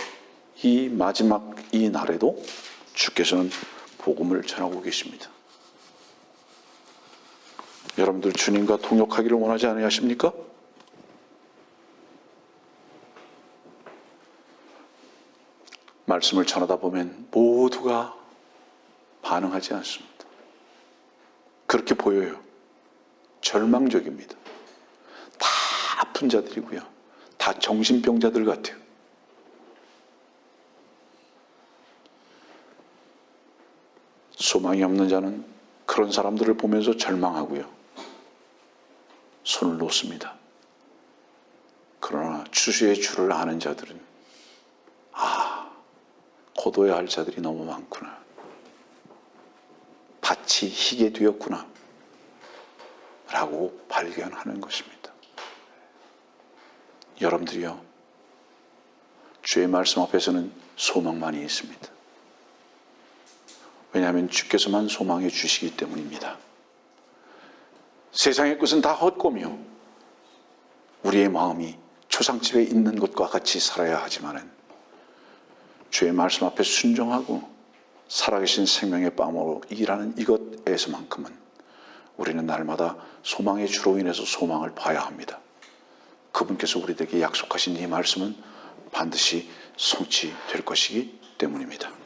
이 마지막 이 날에도 주께서는 복음을 전하고 계십니다. 여러분들 주님과 동역하기를 원하지 않으십니까? 말씀을 전하다 보면 모두가 반응하지 않습니다. 그렇게 보여요. 절망적입니다. 다 아픈 자들이고요. 다 정신병자들 같아요. 소망이 없는 자는 그런 사람들을 보면서 절망하고요. 손을 놓습니다. 그러나 추수의 주를 아는 자들은 거둬야 할 자들이 너무 많구나. 밭이 희게 되었구나 라고 발견하는 것입니다. 여러분들이요, 주의 말씀 앞에서는 소망만이 있습니다. 왜냐하면 주께서만 소망해 주시기 때문입니다. 세상의 것은 다 헛고며 우리의 마음이 초상집에 있는 것과 같이 살아야 하지만은 주의 말씀 앞에 순종하고 살아계신 생명의 빵으로 일하는 이것에서만큼은 우리는 날마다 소망의 주로 인해서 소망을 봐야 합니다. 그분께서 우리에게 약속하신 이 말씀은 반드시 성취될 것이기 때문입니다.